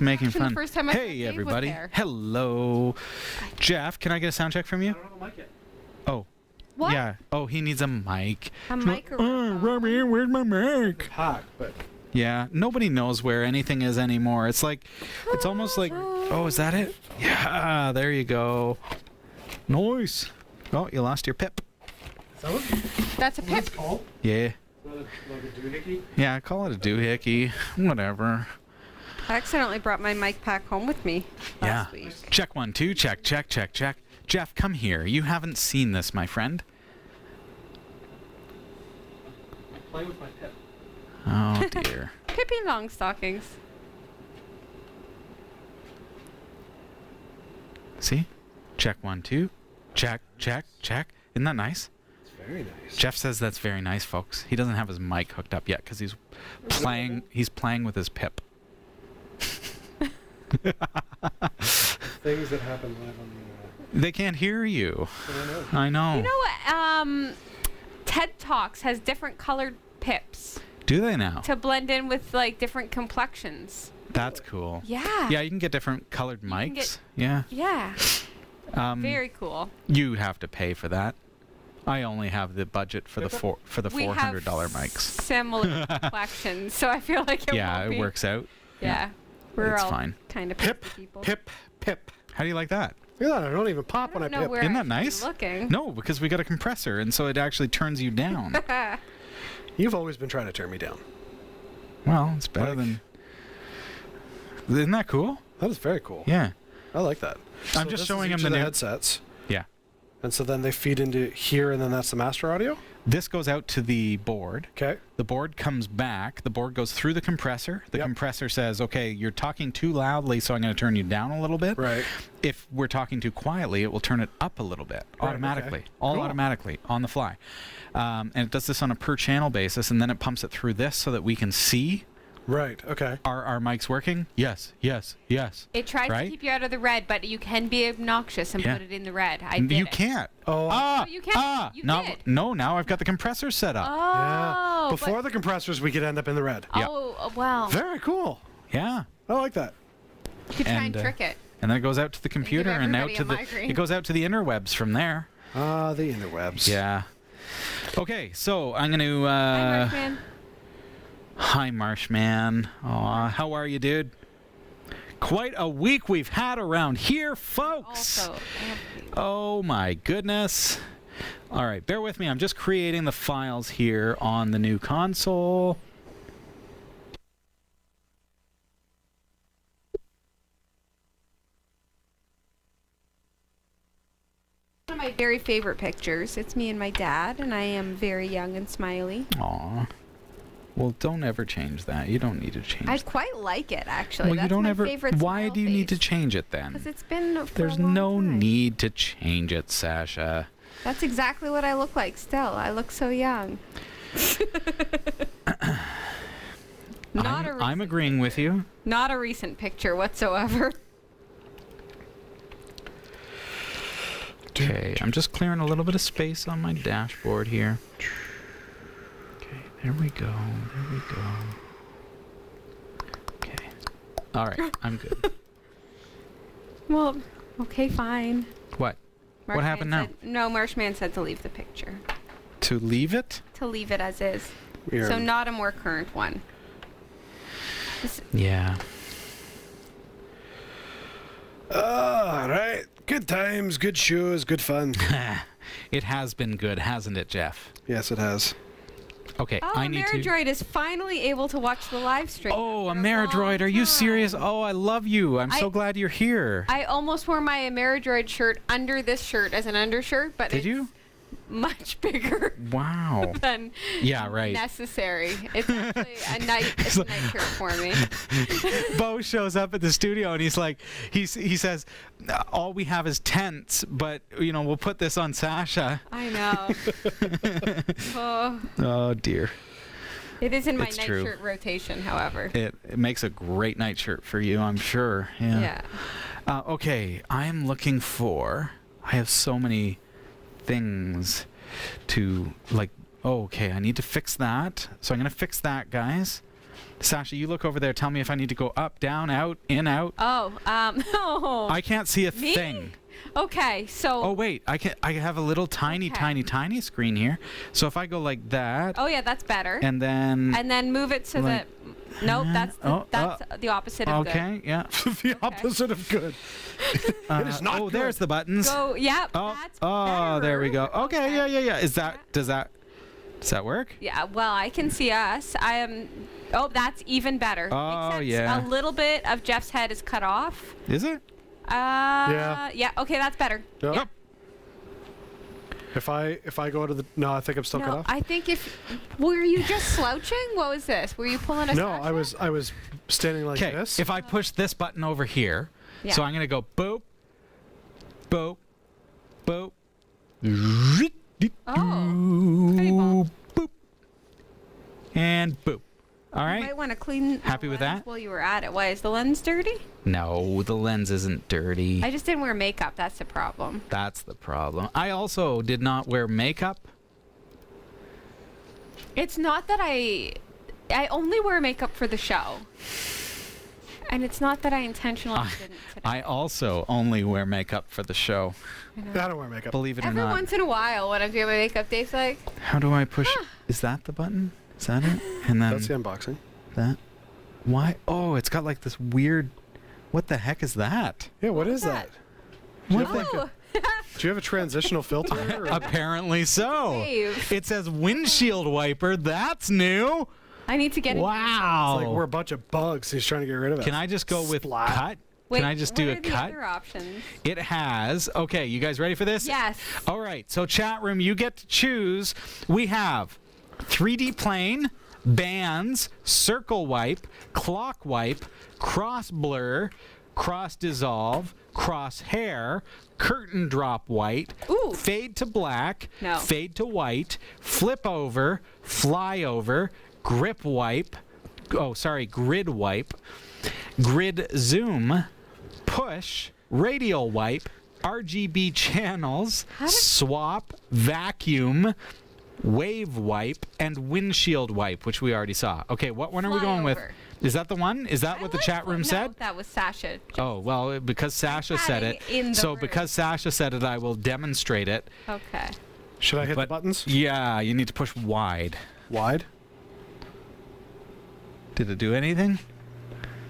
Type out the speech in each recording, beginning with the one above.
making fun. The first time I hey, everybody. Hello. Jeff, can I get a sound check from you? I don't know, mic yet. Oh. What? Yeah. Oh, he needs a mic. A microphone. Robbie, where's my mic? Hot, but Yeah, nobody knows where anything is anymore. It's like, it's almost like, oh, is that it? Yeah, there you go. Nice. Oh, you lost your pip. is that what That's a pip. it's called? Yeah. Like a doohickey? Yeah, call it a doohickey. Whatever. I accidentally brought my mic pack home with me last week. Check 1, 2, check. Jeff, come here. You haven't seen this, my friend. Play with my pip. Oh, dear. Pippi Longstockings. See? Check 1, 2. Check. Isn't that nice? It's very nice. Jeff says that's very nice, folks. He doesn't have his mic hooked up yet because he's playing with his pip. Things that happen live on the internet. They can't hear you. I know. I know. You know what? TED Talks has different colored pips Do they now? to blend in with like different complexions. That's cool. Yeah. Yeah, you can get different colored can mics. get- Yeah. Yeah. Very cool. You have to pay for that. I only have the budget for the We have $400 mics. similar complexions, so I feel like Yeah, won't it be. works out. Yeah. We're It's all fine. kind of Pip, people. Pip. How do you like that? Look at that. I don't even pop when I I don't know pip. where Isn't I that should be nice? looking. No, because we got a compressor, and so it actually turns you down. You've always been trying to turn me down. Well, it's better than... Isn't that cool? That is very cool. Yeah. I like that. I'm So just this is showing each him the of new... headsets. Yeah. And so then they feed into here, and then that's the master audio? This goes out to the board. Okay. The board comes back. The board goes through the compressor. The compressor says, okay, you're talking too loudly, so I'm going to turn you down a little bit. Right. If we're talking too quietly, it will turn it up a little bit automatically. okay. All Cool. automatically, on the fly. And it does this on a per channel basis, and then it pumps it through this so that we can see, Right. Okay. are our mics working? Yes. It tries Right? to keep you out of the red, but you can be obnoxious and Yeah. put it in the red. I did You it. can't. Oh. Ah, Oh, you can. You did. No, now I've got the compressor set up. Oh. Yeah. Before the compressors, we could end up in the red. Yeah. Oh, well. Very cool. Yeah. I like that. You could try and and, trick it. And then it goes out to the computer and out everybody to a the migraine. it goes out to the interwebs from there. The interwebs. Yeah. Okay, so I'm going to Hi, Marshman. Hi Marshman. Aw, how are you, dude? Quite a week we've had around here, folks. Also, I have Oh my goodness. All right, bear with me. I'm just creating the files here on the new console. one of my very favorite pictures. It's me and my dad, and I am very young and smiley. Aw. Well, don't ever change that. You don't need to change I quite like it, actually. Well, That's you don't my ever. favorite Why smile do you need to face. change it then? Because it's been for There's a long no time. need to change it, Sasha. That's exactly what I look like still. I look so young. I'm agreeing with you. Not a recent picture whatsoever. Okay, I'm just clearing a little bit of space on my dashboard here. Okay, there we go. Okay. All right, I'm good. Well, okay, fine. What? What happened now? No, Marshman said to leave the picture. To leave it? To leave it as is. Weird. So not a more current one. Yeah. All right. Good times, good shows, good fun. It has been good, hasn't it, Jeff? Yes, it has. Okay, Oh, I need to... Ameridroid is finally able to watch the live stream. Oh, after a Ameridroid, long are you time. serious? Oh, I love you. I'm so glad you're here. I almost wore my Ameridroid shirt under this shirt as an undershirt, but Did it's you? much bigger Wow. than Yeah, right. necessary. It's actually a night shirt for me. Bo shows up at the studio and he's like, he says, all we have is tents, but we'll put this on Sasha. I know. Oh, Oh dear. it is in my It's night true. shirt rotation, however. It makes a great nightshirt for you, I'm sure. Yeah. Yeah. Okay, I'm looking for. I have so many things to like. Oh, okay, I need to fix that. So I'm gonna fix that, guys. Sasha, you look over there. Tell me if I need to go up, down, out, in, out. Oh, oh. I can't see a Me? thing. Okay, so. Oh wait, I have a little tiny, Okay. tiny screen here. So if I go like that, Oh yeah, that's better. and then And then move it to Like the. Nope, that's Oh, the opposite of okay, yeah. The opposite of good. It is not oh, good. there's the buttons. good. Go. Yep. Oh, That's oh, there we better. go. Okay, yeah. Does that work? Yeah. Well, I can see us. I am. Oh, that's even better. Oh, Except yeah. A little bit of Jeff's head is cut off. Is it? Yeah. Yeah. Okay, that's better. Yep. Yeah. If I go to the no, I think I'm still cut No, off. I think were you just slouching? What was this? Were you pulling a No, Sasha? I was standing like Okay. this. If I push this button over here, Yeah. so I'm gonna go boop, boop, boop, Oh, pretty bold. boop, and boop. All You right. might want to clean. the Happy with lens that? While you were at it, why is the lens dirty? No, the lens isn't dirty. I just didn't wear makeup. That's the problem. That's the problem. I also did not wear makeup. It's not that I only wear makeup for the show. And it's not that I intentionally didn't today. I also only wear makeup for the show. I don't wear makeup. Believe it or Every not. once in a while when I'm doing my makeup, Dave's like, How do I push? Is that the button? Is that it? And then That's the unboxing. that. Why? Oh, it's got like this weird. What the heck is that? Yeah, what is that? that? What oh, Do you have a transitional filter? or- Apparently so. Dave. It says windshield wiper. That's new. I need to get it. Wow. It's like we're a bunch of bugs. He's trying to get rid of it. Can I just go with Splat. cut? Wait, Can I just what do are a the cut? other options? It has. Okay, you guys ready for this? Yes. All right, so chat room, you get to choose. We have 3D plane, bands, circle wipe, clock wipe, cross blur, cross dissolve, cross hair, curtain drop white, Ooh. fade to black, No. fade to white, flip over, fly over, grip wipe. Oh, sorry, grid wipe, grid zoom, push, radial wipe, RGB channels, How did- swap, vacuum, wave wipe, and windshield wipe, which we already saw. Okay, what one are we going with? Flyover. Is that the one? Is that I what the like chat room no, said? that was Sasha. Oh, well, because Sasha said Adding it. in the So room. because Sasha said it, I will demonstrate it. Okay. Should I hit the But- buttons? Yeah, you need to push wide. Wide? Did it do anything?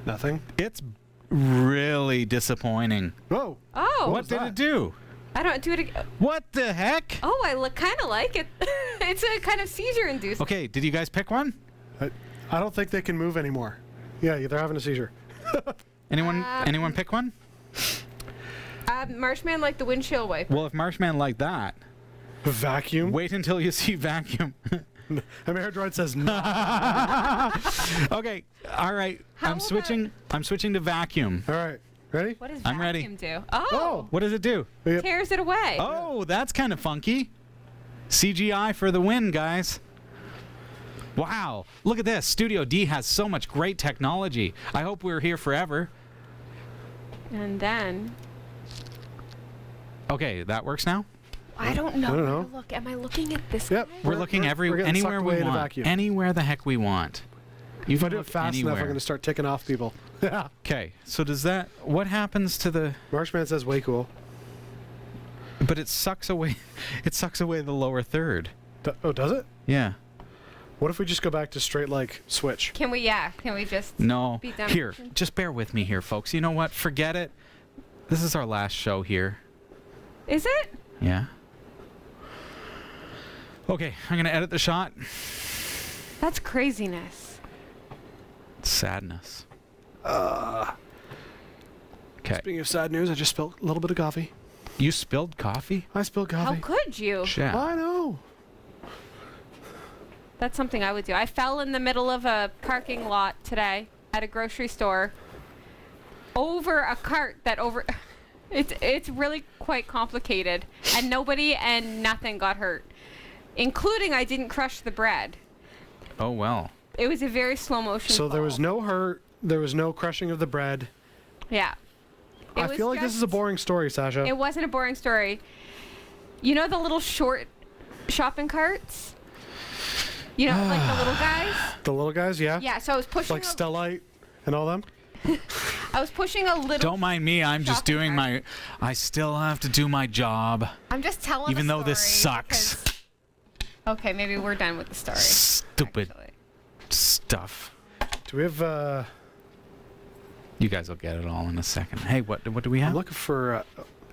Nothing. It's really disappointing. Whoa. Oh. What was did that? it do? I don't do it again. What the heck? Oh, I look kind of like it. It's a kind of seizure induced. Okay, did you guys pick one? I don't think they can move anymore. Yeah, they're having a seizure. Anyone pick one? Marshman like the windshield wiper. Well, if Marshman like that, Vacuum? wait until you see vacuum. I mean, Droid says no. Okay, all right. How I'm will switching. I'm switching to vacuum. All right. Ready? What does I'm ready. vacuum do? Oh, Oh. What does it do? Yep. tears it away. Oh, that's kind of funky. CGI for the win, guys. Wow, look at this. Studio D has so much great technology. I hope we're here forever. And then Okay, that works now. I don't know. I don't where know. to look. Am I looking at this? Yep. guy? We're looking we're getting anywhere sucked we away to want. vacuum. Anywhere the heck we want. You If I can do it look fast enough, I'm anywhere. going to start ticking off people. Yeah. Okay, so does that? What happens to the? Marshman says way cool. But it sucks away. It sucks away the lower third. Oh, does it? Yeah. What if we just go back to straight like switch? Can we? Yeah. Can we just? No. Beat down Here, motion? just bear with me here, folks. You know what? Forget it. This is our last show here. Is it? Yeah. Okay, I'm gonna edit the shot. That's craziness. Sadness. Okay. Speaking of sad news, I just spilled a little bit of coffee. You spilled coffee? I spilled How coffee. could you? Shit. I know. That's something I would do. I fell in the middle of a parking lot today at a grocery store over a cart that over. It's really quite complicated, and nobody and nothing got hurt, including I didn't crush the bread. Oh well. It was a very slow motion. So there was fall. no hurt. There was no crushing of the bread. Yeah. It I was feel like this is a just- boring story, Sasha. It wasn't a boring story. You know the little short shopping carts? You know, like the little guys. The little guys, yeah. Yeah. So I was pushing. Like Stellite and all them. I was pushing a little. Don't mind me. I'm just shopping doing cart. I still have to do my job. I'm just telling. Even the though this story sucks. because- Okay, maybe we're done with the story. Stupid actually. stuff. Do we have? You guys will get it all in a second. Hey, what do we have? I'm looking for. A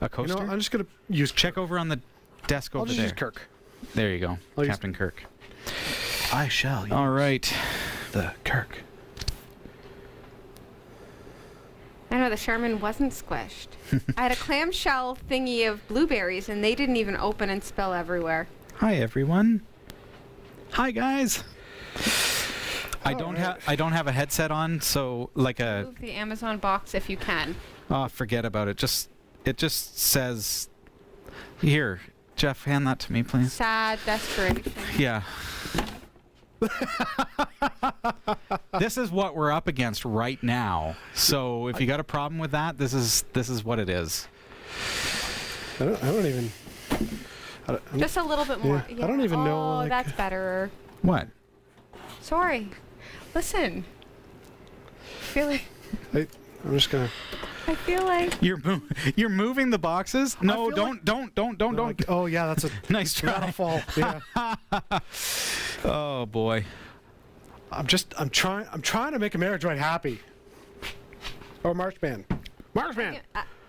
You coaster? know, I'm just gonna use. Check over on the desk I'll over just there. use Kirk. There you go. I'll use- Captain Kirk. I shall use All right. the Kirk. I know the Sherman wasn't squished. I had a clamshell thingy of blueberries, and they didn't even open and spill everywhere. Hi everyone. Hi guys. I don't have a headset on, so like a Move the Amazon box if you can. forget about it. It just says here, Jeff, hand that to me, please. Sad desperation. Yeah. This is what we're up against right now. So if you got a problem with that, this is what it is. I don't even. Just a little bit more. Yeah, I don't even know, Oh, like- that's better. What? Sorry. Listen. I'm just gonna. I feel like. You're moving the boxes? No, feel don't. Like, oh yeah, that's a Nice try. that'll fall. Yeah. Oh boy. I'm trying to make a marriage right happy. Or Marchman. Marchman.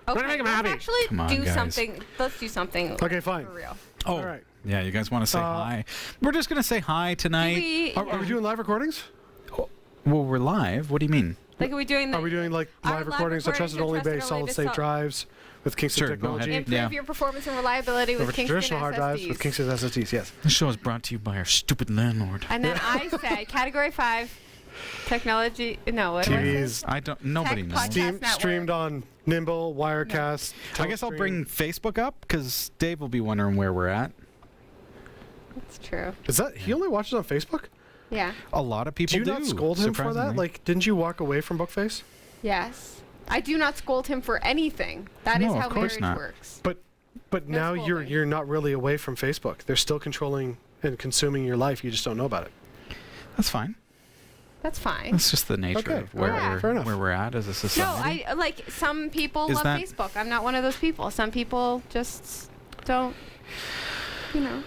Okay, make 'em let's happy. actually Come on, do guys. something. Let's do something. Okay, fine. For real. Oh, All right. yeah. You guys want to say hi? We're just gonna say hi tonight. Are we doing live recordings? Well, we're live. What do you mean? Like, are we doing the, Are we doing like Our live live recordings on recordings trusted are only trusted based only solid based state on- drives with Kingston Sure, go ahead. technology? improve Yeah. your performance and reliability with Over Kingston traditional hard drives with SSDs? Kingston SSDs, yes. This show is brought to you by our stupid landlord. And then I say Category 5 technology. No, what was TVs. I don't. Nobody Tech knows. podcast. Network. Streamed on Nimble, Wirecast. I guess I'll Telestream. bring Facebook up because Dave will be wondering where we're at. That's true. Is that he only watches on Facebook? Yeah. A lot of people Do you not scold him for that? surprisingly. Like, didn't you walk away from Bookface? Yes. I do not scold him for anything. That is No, how of course marriage not. works. But No now scolding. you're not really away from Facebook. They're still controlling and consuming your life. You just don't know about it. That's fine. That's fine. That's just the nature Okay, of where alright, fair enough. we're at as a No, society. I like some people Is love that- Facebook. I'm not one of those people. Some people just don't, you know.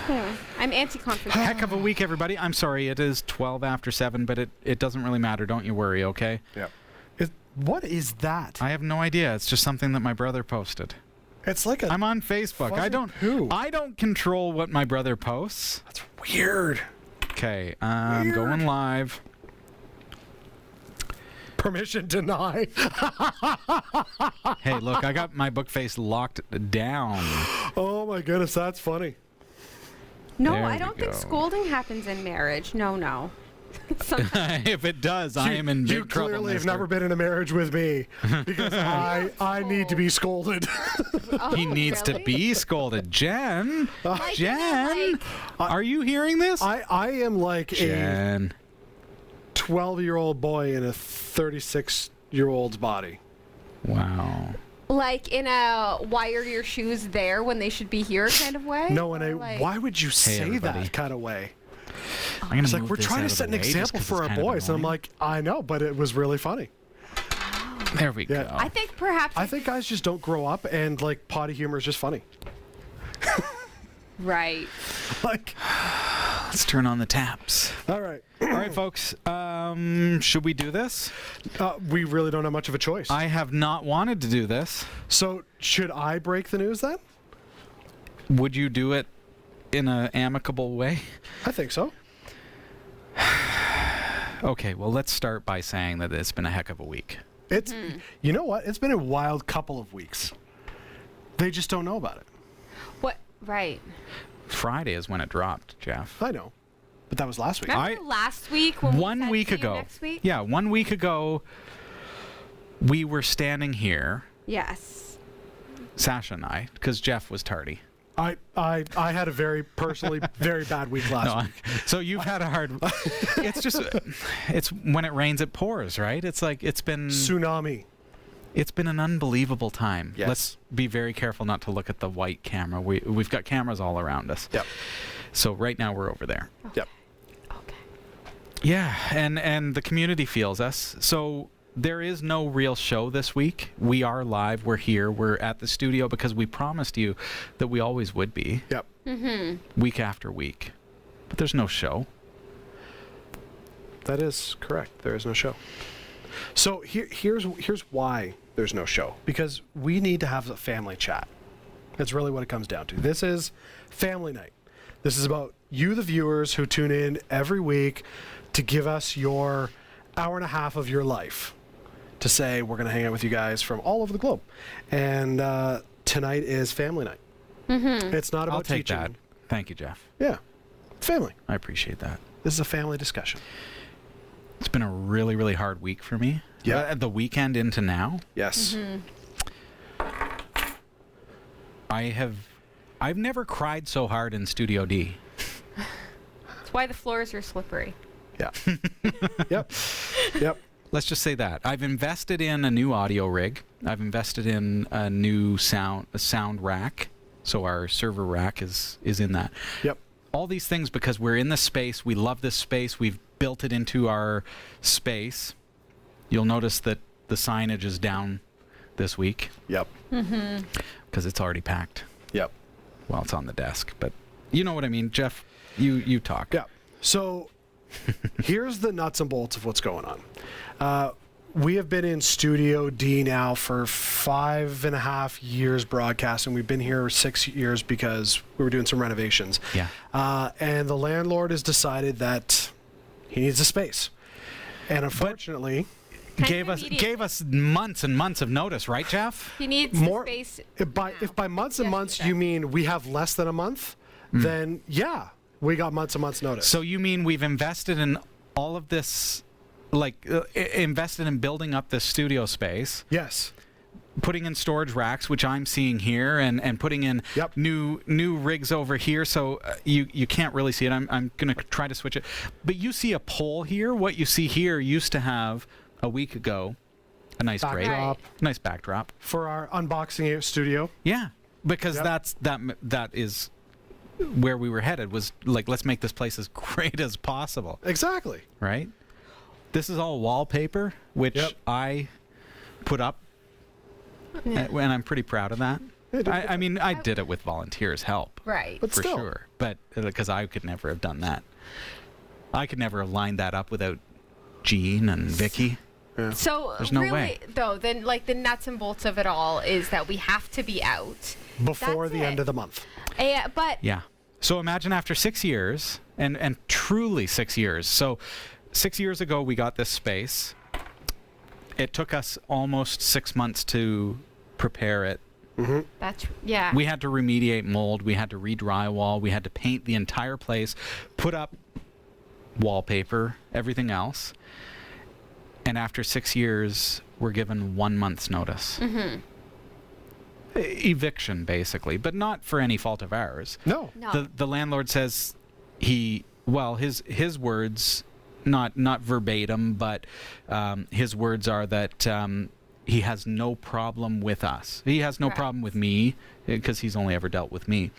Anyway, I'm anti-confrontation. Heck of a week, everybody. I'm sorry, it is 12 after 7, but it doesn't really matter. Don't you worry, okay? Yeah. What is that? I have no idea. It's just something that my brother posted. It's like a. I'm on Facebook. I fuzzy don't. poo. I don't control what my brother posts. That's weird. Okay, I'm Weird. going live. Permission denied. Hey, look, I got my book face locked down. Oh my goodness, that's funny. No, There I we don't think go. scolding happens in marriage. No. Sometimes If it does, I am in big You trouble. clearly have mister. never been in a marriage with me because I need to be scolded. Oh, He needs to really? be scolded. Jen, Like, Jen, are you hearing this? I am like a Jen. 12-year-old boy in a 36-year-old's body. Wow. Like in a why are your shoes there when they should be here kind of way? No, and Or like- why would you say everybody. that kind of way? I'm gonna It's like move we're this trying out to of set an the way just example 'cause for it's our kind of boys, and I'm annoying. like, I know, but it was really funny. There we Yeah. go. I think perhaps. I think guys just don't grow up, and like potty humor is just funny. Right. Like, Let's turn on the taps. all right, All right, folks. Should we do this? we really don't have much of a choice. I have not wanted to do this. So should I break the news then? Would you do it in an amicable way? I think so. Okay, well, let's start by saying that it's been a heck of a week. It's you know what? It's been a wild couple of weeks. They just don't know about it. What? Right. Friday is when it dropped, Jeff. I know, but that was last week. Remember last week when we 1 said week see you ago. next week? Yeah, 1 week ago, we were standing Yes. Sasha and I, because Jeff was tardy. I had a very personally very bad week last No, week. so you've had a hard. It's just, it's when it rains, it pours, right? It's like it's been Tsunami. an unbelievable time. Yes. Let's be very careful not to look at the white camera. We've got cameras all around us. Yep. So right now we're over there. Yep. Okay. Yeah, and the community feels us. So there is no real show this week. We are live. We're here. We're at the studio because we promised you that we always would be. Yep. Week after week. But there's no show. That is correct. There is no show. So here's why there's no show. Because we need to have a family chat. That's really what it comes down to. This is family night. This is about you, the viewers, who tune in every week to give us your hour and a half of your life to say we're going to hang out with you guys from all over the globe. And tonight is family night. It's not about I'll take teaching. that. Thank you, Jeff. Yeah. Family. I appreciate that. This is a family discussion. It's been a really, really hard week for me. Yeah. The weekend into now, Yes. I've never cried so hard in Studio D. That's why the floors are slippery. Yeah. Yep. Yep. Let's just say that. I've invested in a new audio rig. I've invested in a new sound rack. So our server rack is in that. Yep. All these things because we're in this space. We love this space. We've built it into our space. You'll notice that the signage is down this week Yep. because it's already packed. Yep. Well, it's on the desk, but you know what I mean. Jeff, you talk. Yeah. So here's the nuts and bolts of what's going on. We have been in Studio D now for 5.5 years broadcasting. We've been here 6 years because we were doing some renovations. Yeah. And the landlord has decided that he needs a space. And unfortunately, Gave us months and months of notice, right, Jeff? He needs more, the space. if by months and months Yesterday. you mean we have less than a month, then yeah, we got months and months notice. So you mean we've invested in all of this, invested in building up this studio space, yes. putting in storage racks, which I'm seeing here, and putting in Yep. new rigs over here. So you can't really see it. I'm going to try to switch it. But you see a pole here. What you see here used to have a week ago a nice grate, Backdrop. nice backdrop. For our unboxing studio. Yeah, because Yep. that is where we were headed. Was like, let's make this place as great as possible, Exactly. right? This is all wallpaper, which Yep. I put up, and I'm pretty proud of that. Yeah, do- I mean, I did it with volunteers' help, Right. But for still. sure. But because I could never have done that, I could never have lined that up without Jean and Vicky. Yeah. So There's no really, way. though, then like the nuts and bolts of it all is that we have to be out. Before That's the it. end of the month. But Yeah. So imagine after 6 years, and truly 6 years. So 6 years ago, we got this space. It took us almost 6 months to prepare it. that's yeah. We had to remediate mold. We had to re-drywall. We had to paint the entire place, put up wallpaper, everything else. And after 6 years, we're given 1 month's notice. Eviction, basically, but not for any fault of ours. No. no. The landlord says his words, not verbatim, but his words are that he has no problem with us. He has no Correct. problem with me because he's only ever dealt with me.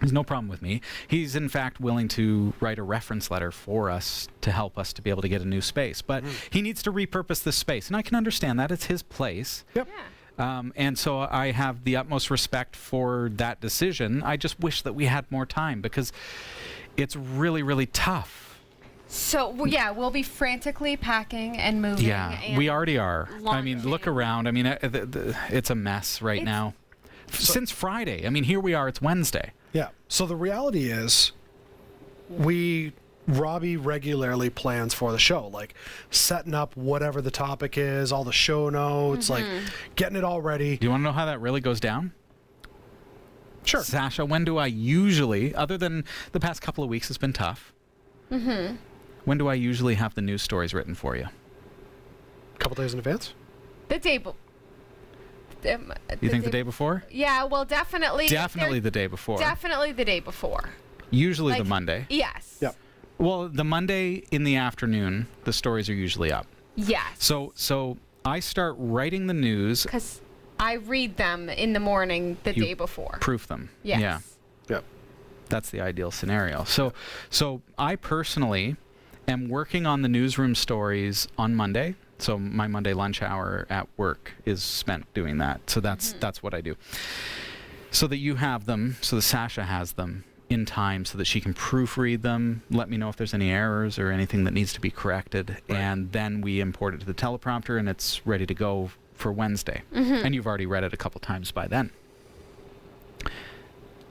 He's no problem with me. He's in fact willing to write a reference letter for us to help us to be able to get a new space. But he needs to repurpose this space, and I can understand that. It's his place. Yep. yeah. And so I have the utmost respect for that decision. I just wish that we had more time because it's really, really tough. So yeah, we'll be frantically packing and moving. Yeah, and we already are. I mean, look launching. around. I mean, it's a mess right It's- now. Since Friday. I mean, here we are. It's Wednesday. Yeah. So the reality is, Robbie regularly plans for the show, like setting up whatever the topic is, all the show notes, like getting it all ready. Do you want to know how that really goes down? Sure. Sasha, when do I usually, other than the past couple of weeks, it's been tough. When do I usually have the news stories written for you? A couple days in advance. The day. You think the day before? Yeah. Well, definitely. Definitely the day before. Definitely the day before. Usually the Like, Monday. Yes. Yep. Well, the Monday in the afternoon, the stories are usually up. Yes. So I start writing the news, Because I read them in the morning the You day before. proof them. Yes. Yeah. Yep. That's the ideal scenario. So I personally am working on the newsroom stories on Monday. So my Monday lunch hour at work is spent doing that. So that's what I do. So that you have them, so that Sasha has them in time so that she can proofread them, let me know if there's any errors or anything that needs to be corrected, and then we import it to the teleprompter and it's ready to go for Wednesday. And you've already read it a couple times by then.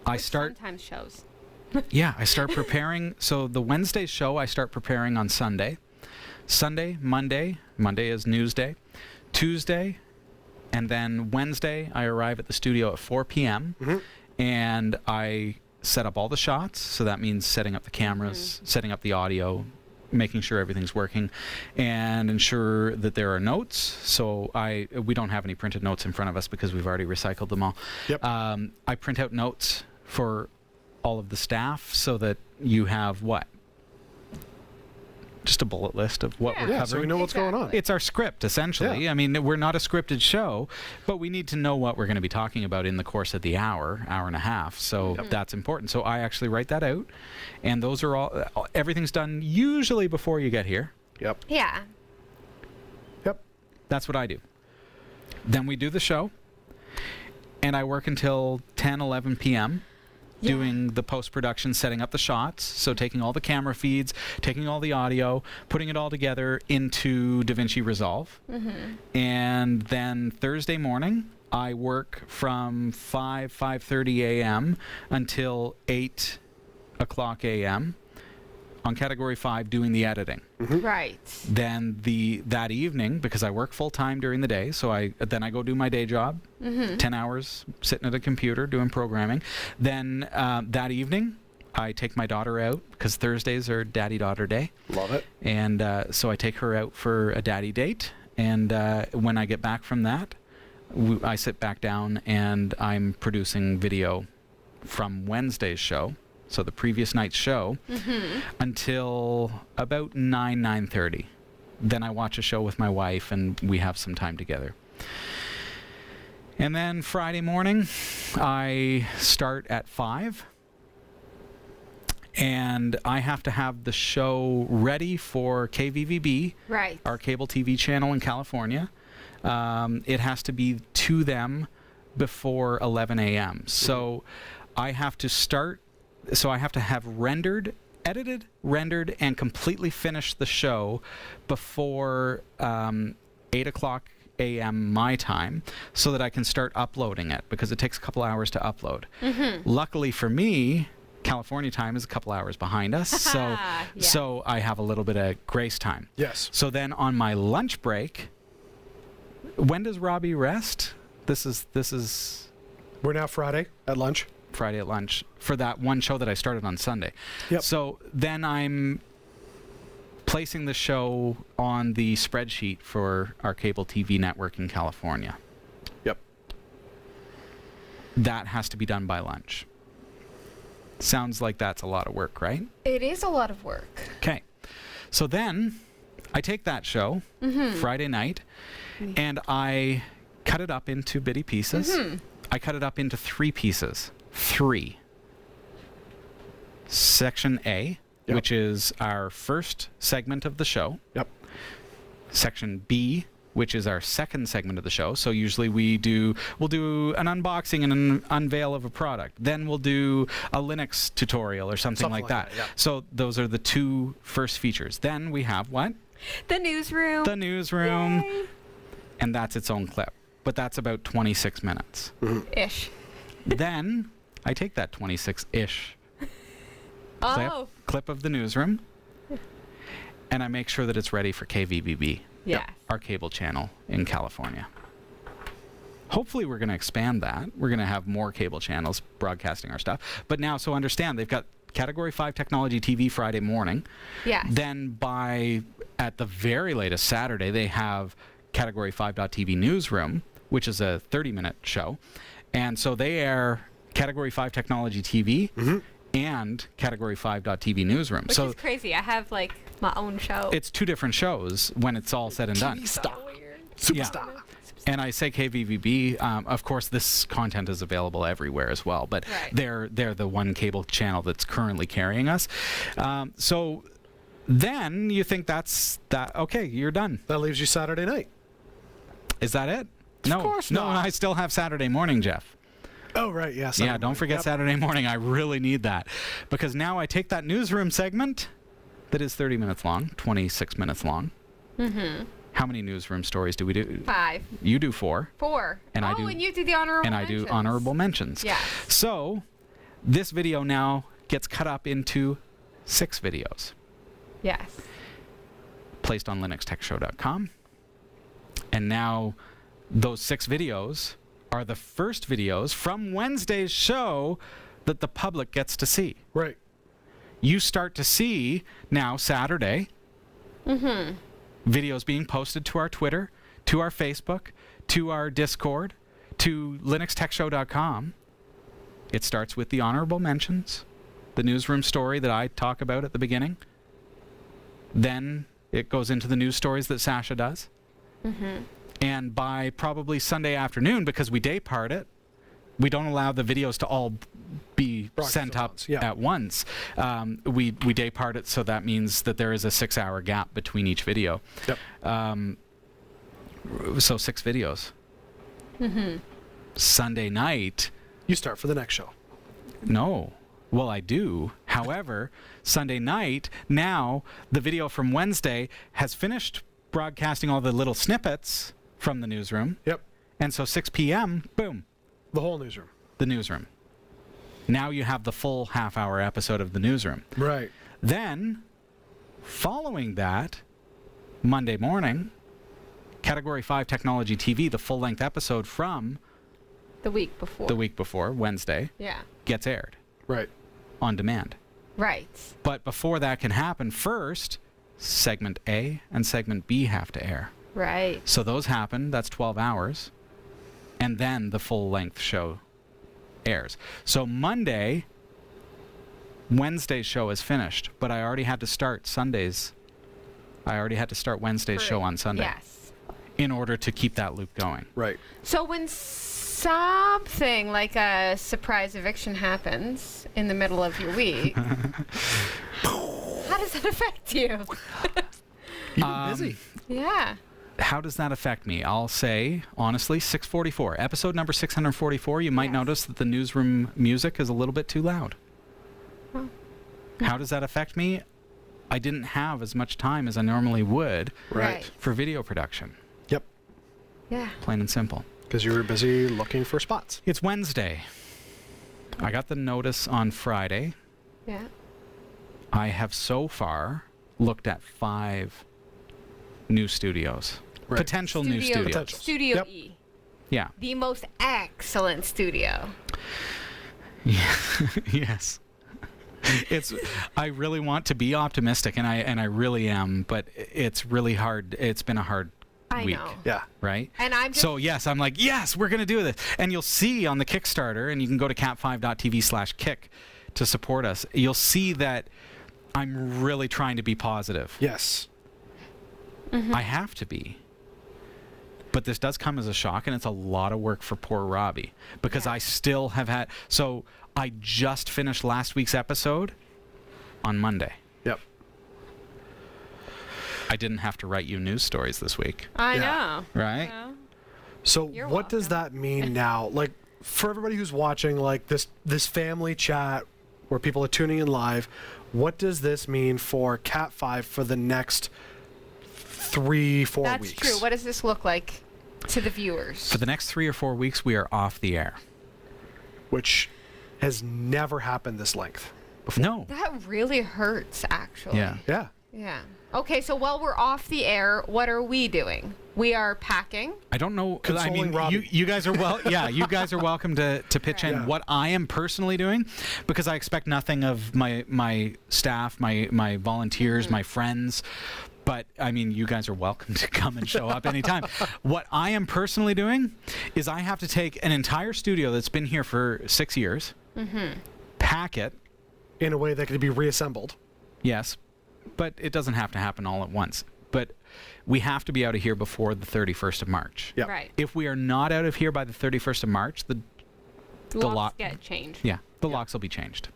I start sometimes shows. Yeah, I start preparing. So the Wednesday show I start preparing on Sunday. Monday is news day. Tuesday, and then Wednesday I arrive at the studio at 4 p.m. And I set up all the shots. So that means setting up the cameras, setting up the audio, making sure everything's working, and ensure that there are notes. So we don't have any printed notes in front of us because we've already recycled them all. Yep. I print out notes for all of the staff so that you have what? Just a bullet list of what we're covering. So we know what's going on. It's our script, essentially. Yeah. I mean, we're not a scripted show, but we need to know what we're going to be talking about in the course of the hour and a half. So that's important. So I actually write that out, and those are all. Everything's done usually before you get here. Yep. Yeah. Yep. That's what I do. Then we do the show, and I work until 10, 11 p.m. doing the post-production, setting up the shots, so taking all the camera feeds, taking all the audio, putting it all together into DaVinci Resolve. And then Thursday morning, I work from 5:30 a.m. until 8 o'clock a.m. on Category 5 doing the editing. Right. Then that evening, because I work full-time during the day, so I go do my day job, 10 hours sitting at a computer doing programming. Then that evening, I take my daughter out, because Thursdays are daddy-daughter day. Love it. And so I take her out for a daddy date. And when I get back from that, I sit back down and I'm producing video from Wednesday's show. So the previous night's show, until about 9:30. Then I watch a show with my wife and we have some time together. And then Friday morning, I start at 5. And I have to have the show ready for KVVB, Right. our cable TV channel in California. It has to be to them before 11 a.m. So I have to start... So I have to have edited, rendered, and completely finished the show before 8 o'clock a.m. my time so that I can start uploading it, because it takes a couple hours to upload. Luckily for me, California time is a couple hours behind us, so I have a little bit of grace time. Yes. So then on my lunch break, when does Robbie rest? This is We're now Friday at lunch. Friday at lunch for that one show that I started on Sunday. Yep. So then I'm placing the show on the spreadsheet for our cable TV network in California. Yep. That has to be done by lunch. Sounds like that's a lot of work, right? It is a lot of work. Okay. So then I take that show Friday night and I cut it up into bitty pieces. I cut it up into 3 pieces. 3. Section A, which is our first segment of the show. Yep. Section B, which is our second segment of the show. So usually we'll do an unboxing and an unveil of a product. Then we'll do a Linux tutorial or something like that. Yeah. So those are the 2 first features. Then we have what? The newsroom. The newsroom. Yay. And that's its own clip. But that's about 26 minutes. Ish. Then I take that 26-ish clip of the newsroom and I make sure that it's ready for KVBB, Yes. our cable channel in California. Hopefully we're going to expand that. We're going to have more cable channels broadcasting our stuff. But now, so understand, they've got Category 5 Technology TV Friday morning. Yes. Then at the very latest Saturday, they have Category 5.TV Newsroom, which is a 30-minute show. And so they air Category 5 Technology TV and Category 5.TV Newsroom. Which is crazy. I have like my own show. It's 2 different shows when it's all said and done. TV star. So weird. Superstar. And I say KVVB. Of course, this content is available everywhere as well, but Right. they're the one cable channel that's currently carrying us. So then you think that's that. Okay, you're done. That leaves you Saturday night. Is that it? No, course no. not. I still have Saturday morning, Jeff. Oh, right. Yeah. Yeah, Saturday don't morning. forget Yep. Saturday morning. I really need that because now I take that newsroom segment that is 30 minutes long, 26 minutes long. Mm-hmm. How many newsroom stories do we do? 5. You do 4. 4. And I do- and you do the honorable And I do mentions. honorable mentions. Yeah. So this video now gets cut up into 6 videos Yes. placed on linuxtechshow.com. And now those 6 videos are the first videos from Wednesday's show that the public gets to see. Right. You start to see now Saturday Mm-hmm. videos being posted to our Twitter, to our Facebook, to our Discord, to linuxtechshow.com. It starts with the honorable mentions, the newsroom story that I talk about at the beginning. Then it goes into the news stories that Sasha does. Mm-hmm. And by probably Sunday afternoon, because we day part it, we don't allow the videos to all be Broadcast sent at up once, yeah. at once. We day part it, so that means that there is a 6-hour gap between each video. Yep. So 6 videos. Mm-hmm. Sunday night, You start for the next show. no. Well, I do. However, Sunday night, now the video from Wednesday has finished broadcasting all the little snippets from the newsroom. Yep. And so 6 p.m., boom, The whole newsroom. the newsroom. Now you have the full half-hour episode of the newsroom. Right. Then, following that, Monday morning, Category 5 Technology TV, the full-length episode from The week before. the week before, Wednesday, Yeah. gets aired Right. on demand. Right. But before that can happen, first, segment A and segment B have to air. Right. So those happen, that's 12 hours, and then the full-length show airs. So Monday, Wednesday's show is finished, but I already had to start Sunday's. I already had to start Wednesday's show on Sunday Yes. in order to keep that loop going. Right. So when something like a surprise eviction happens in the middle of your week, how does that affect you? You've been busy. Yeah. How does that affect me? I'll say, honestly, 644. Episode number 644, you might Yes. notice that the newsroom music is a little bit too loud. Oh. How does that affect me? I didn't have as much time as I normally would Right. for video production. Yep. Yeah. Plain and simple. Because you were busy looking for spots. It's Wednesday. I got the notice on Friday. Yeah. I have so far looked at 5 new studios. Right. Potential new studios. Potential. Studio Yep. E. Yeah. The most excellent studio. Yes. It's I really want to be optimistic and I really am, but it's really hard. It's been a hard I week, know. Yeah. right? And I'm just So yes, I'm like, yes, we're going to do this. And you'll see on the Kickstarter, and you can go to cat5.tv/kick to support us. You'll see that I'm really trying to be positive. Yes. I have to be. But this does come as a shock, and it's a lot of work for poor Robbie because Yeah. I still have had. So I just finished last week's episode on Monday. Yep. I didn't have to write you news stories this week, I Yeah. know. right? Yeah. So You're what does that mean now? Like for everybody who's watching, like this family chat where people are tuning in live, what does this mean for Cat 5 for the next 3-4 That's weeks? true. What does this look like to the viewers? For the next 3 or 4 weeks, we are off the air. Which has never happened this length before. No. That really hurts, actually. Yeah. Yeah. Yeah. Okay, so while we're off the air, what are we doing? We are packing. I don't know. I Consoling mean, Robbie. you guys are you guys are welcome to pitch in Yeah. what I am personally doing, because I expect nothing of my staff, my volunteers, my friends. But I mean, you guys are welcome to come and show up anytime. What I am personally doing is I have to take an entire studio that's been here for 6 years, pack it, In a way that could be reassembled. yes, but it doesn't have to happen all at once. but we have to be out of here before the 31st of March. Yeah. Right. If we are not out of here by the 31st of March, the Locks lock get changed. yeah, the locks will be changed.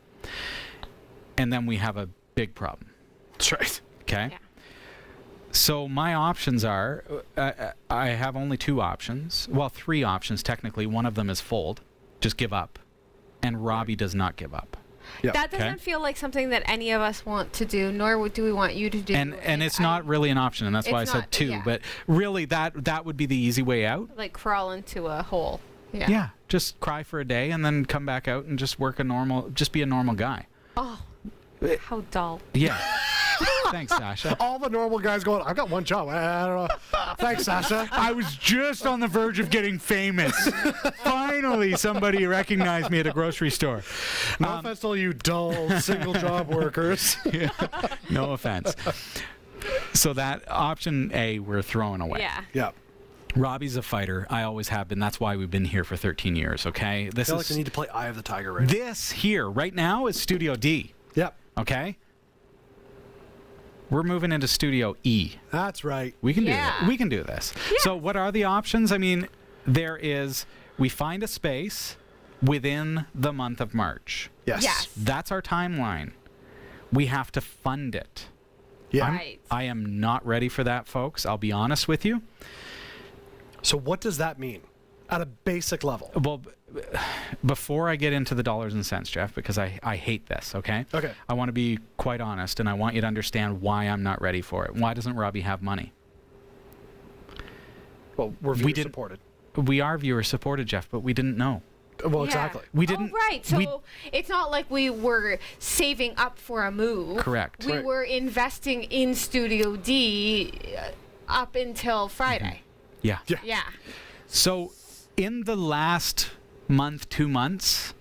And then we have a big problem. That's right. Okay? Yeah. So my options are, I have only 2 options. Well, 3 options technically. One of them is fold, just give up. And Robbie does not give up. Yeah. That doesn't Okay. feel like something that any of us want to do, nor do we want you to do. And it's not really an option, and that's why I It's said not, 2. yeah. But really, that would be the easy way out. like crawl into a hole. Yeah. Yeah, just cry for a day and then come back out and just be a normal guy. Oh, how dull. Yeah. Thanks, Sasha. All the normal guys going, I've got one job. I don't know. Thanks, Sasha. I was just on the verge of getting famous. Finally, somebody recognized me at a grocery store. No offense to all you dull single job workers. Yeah. No offense. So that option A, we're throwing away. Yeah. Yeah. Robbie's a fighter. I always have been. That's why we've been here for 13 years, okay? I This feel like is I need to play Eye of the Tiger right now. this here right now is Studio D, Yep. okay? We're moving into Studio E. That's right. We can do Yeah. it. We can do this. So what are the options? I mean, we find a space within the month of March. Yes. Yes. That's our timeline. We have to fund it. Yeah. Right. I am not ready for that, folks. I'll be honest with you. So what does that mean at a basic level? Well, before I get into the dollars and cents, Jeff, because I hate this, okay? Okay. I want to be quite honest, and I want you to understand why I'm not ready for it. Why doesn't Robbie have money? Well, we're We viewer didn't- supported. We are viewer supported, Jeff, but we didn't know. Well, Yeah. exactly. We didn't. Oh, right. So we- it's not like we were saving up for a move. Correct. We Right. were investing in Studio D up until Friday. Yeah. Yeah. Yeah. So, in the last month, 2 months,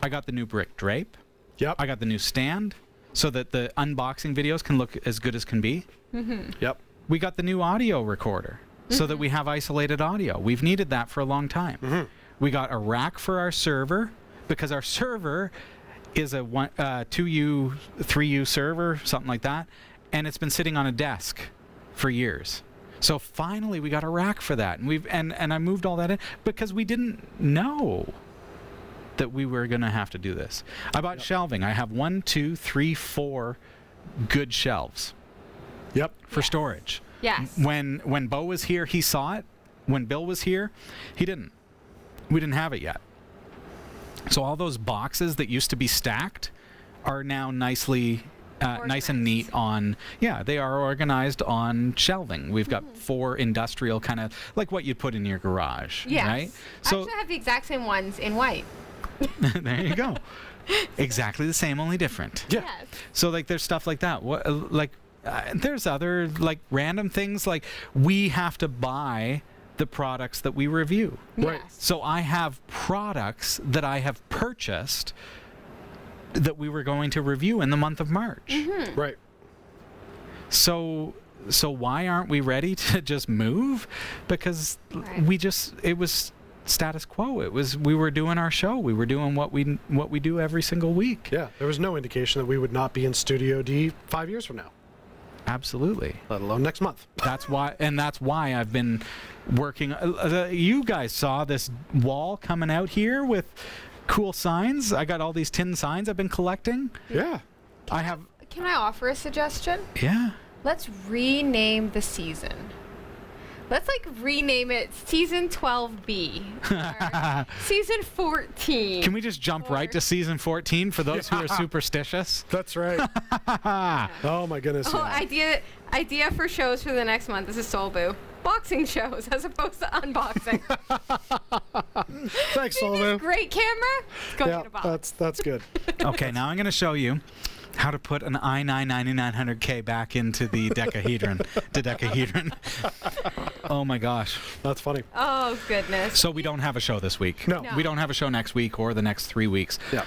I got the new brick drape. Yep. I got the new stand, so that the unboxing videos can look as good as can be. Yep. We got the new audio recorder, so that we have isolated audio. We've needed that for a long time. We got a rack for our server, because our server is a 2U, 3U server, something like that, and it's been sitting on a desk for years. So finally, we got a rack for that, and I moved all that in because we didn't know that we were going to have to do this. I bought shelving. I have 1, 2, 3, 4 good shelves Yep. for storage. Yes. When Bo was here, he saw it. When Bill was here, he didn't. We didn't have it yet. So all those boxes that used to be stacked are now nice and neat on, they are organized on shelving. We've got 4 industrial kind of, like what you'd put in your garage, Yes. right? I So actually have the exact same ones in white. there you go. Exactly the same, only different. Yeah. Yes. So like there's stuff like that. There's other like random things like we have to buy the products that we review. Right. Yes. So I have products that I have purchased that we were going to review in the month of March. Right. So why aren't we ready to just move? Because Right. it was status quo. We were doing our show. We were doing what we do every single week. Yeah. There was no indication that we would not be in Studio D 5 years from now, Absolutely. let alone next month. That's why I've been working. You guys saw this wall coming out here with cool signs. I got all these tin signs I've been collecting. Yeah. I have, Can I offer a suggestion? yeah. Let's rename the season. Let's rename it Season 12B. or Season 14. Can we just jump right to season 14 for those who are superstitious? That's right. Oh my goodness. Oh, yeah. idea for shows for the next month. This is Soul Boo. Boxing shows as opposed to unboxing. Thanks, See this Solomon. great camera? Let's go Yeah, get a box. that's good. Okay, now I'm going to show you how to put an i9 9900K back into the dodecahedron. Oh my gosh. That's funny. Oh, goodness. So we don't have a show this week. No. No. We don't have a show next week or the next 3 weeks. Yeah.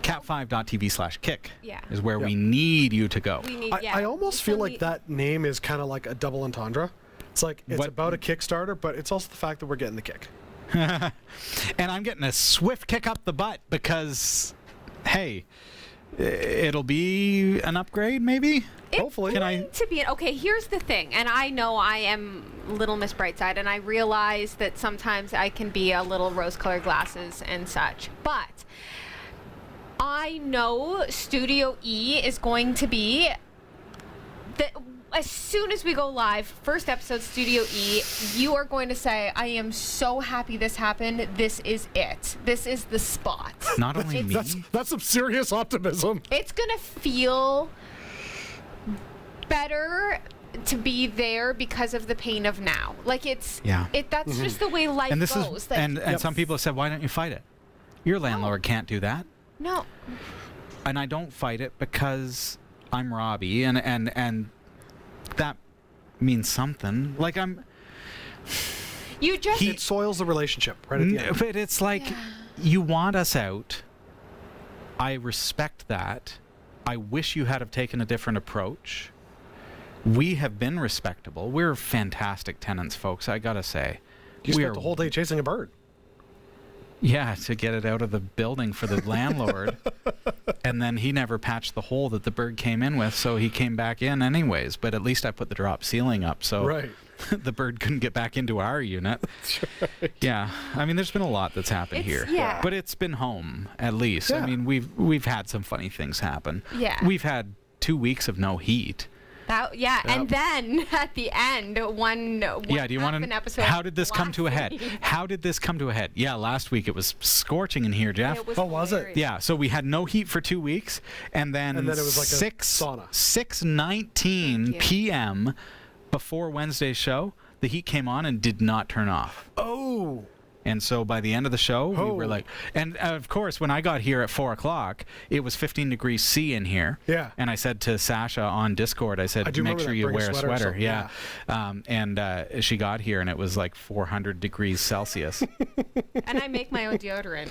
cat5.tv/kick Yeah. is where Yeah. we need you to go. We need, I almost feel still like need- that name is kind of like a double entendre. It's like it's What- about a Kickstarter, but it's also the fact that we're getting the kick. And I'm getting a swift kick up the butt because, hey, it'll be an upgrade, maybe. Hopefully. Can I- To be okay, here's the thing, and I know I am Little Miss Brightside, and I realize that sometimes I can be a little rose-colored glasses and such, but I know Studio E is going to be as soon as we go live, first episode, Studio E, you are going to say, I am so happy this happened. This is it. This is the spot. Not only me. That's some serious optimism. It's going to feel better to be there because of the pain of now. Like that's just the way life And this goes. is Like, and some people have said, why don't you fight it? Your landlord can't do that. no. And I don't fight it because I'm Robbie, and that means something. Like You just It soils the relationship right at the end. but it's like you want us out. I respect that. I wish you had have taken a different approach. We have been respectable. We're fantastic tenants, folks. I gotta say. You We're- spent the whole day chasing a bird. Yeah, to get it out of the building for the landlord. And then he never patched the hole that the bird came in with, so he came back in anyways. But at least I put the drop ceiling up, so Right. the bird couldn't get back into our unit. Yeah, I mean, there's been a lot that's happened It's- here. yeah. But it's been home, at least. Yeah. I mean, we've had some funny things happen. Yeah. We've had 2 weeks of no heat. and then at the end, one Yeah, do you want an to? episode How did this come to a head? blasted. How did this come to a head? Yeah, last week it was scorching in here, Jeff. It was Oh, was it? hilarious. Yeah, so we had no heat for 2 weeks, and then And then it was like a sauna. 6:19 Thank you. p.m. before Wednesday's show, the heat came on and did not turn off. Oh. And so by the end of the show, we were Oh. like, and of course, when I got here at 4 o'clock, it was 15 degrees C in here. Yeah. And I said to Sasha on Discord, I said, I do make remember sure that. you Bring a wear a sweater or sweater. something. And she got here and it was like 400 degrees Celsius. And I make my own deodorant,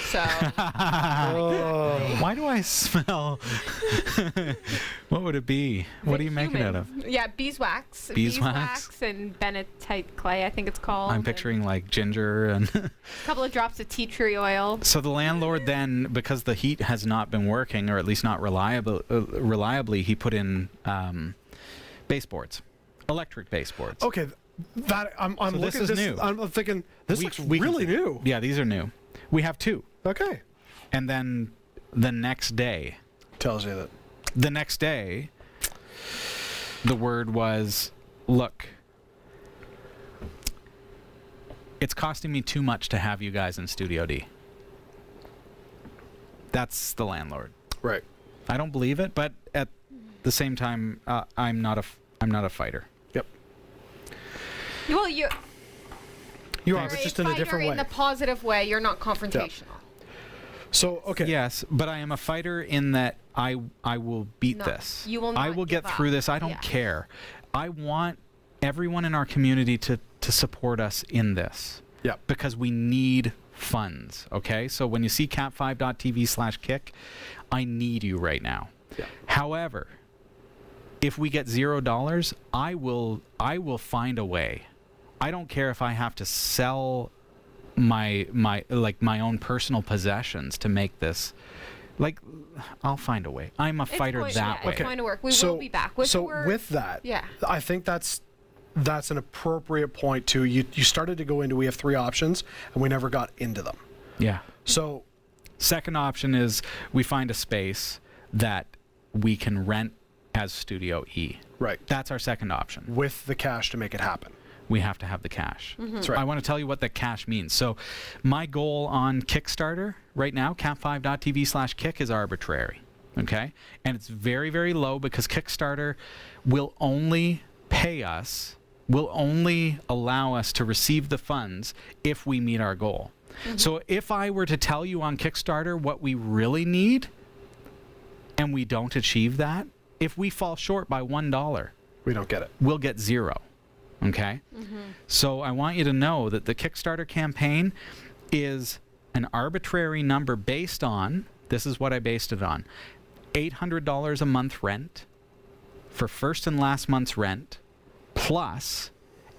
so Oh. Why do I smell? What would it be? What do you make it out of? Yeah, beeswax. Beeswax? And bentonite clay, I think it's called. I'm and picturing like ginger and. a couple of drops of tea tree oil. So the landlord then, because the heat has not been working, or at least not reliably, he put in baseboards, electric baseboards. Okay. That I'm So looking this at is this. new. I'm thinking this We- looks we can really see- new. Yeah, these are new. We have 2, Okay. and then the next day, Tells you that. the word was, look. It's costing me too much to have you guys in Studio D. That's the landlord. Right. I don't believe it, but at the same time, I'm not a fighter. Yep. Well, you You are, you're but just a in a fighter different way. in the positive way. You're not confrontational. So okay. Yes, but I am a fighter in that I will beat No, this. you will I not will get give through up. this. I don't Yeah. care. I want everyone in our community to support us in this. Yep. Because we need funds, okay? So when you see cat5.tv/kick, I need you right now. Yeah. However, if we get $0, I will find a way. I don't care if I have to sell my own personal possessions to make this. Like, I'll find a way. I'm a fighter that way. It's going to work. We so, will be back. So the with that, Yeah. I think that's an appropriate point too. You started to go into we have 3 options and we never got into them. Yeah. So Second option is we find a space that we can rent as Studio E. right, That's our second option. with the cash to make it happen. We have to have the cash. That's right. I want to tell you what the cash means. So my goal on Kickstarter right now, cat5.tv/kick, is arbitrary. Okay? And it's very, very low because Kickstarter will only pay us, will only allow us to receive the funds if we meet our goal. So if I were to tell you on Kickstarter what we really need and we don't achieve that, if we fall short by $1, We don't get it. we'll get 0. Okay? So I want you to know that the Kickstarter campaign is an arbitrary number based on, this is what I based it on, $800 a month rent for first and last month's rent, plus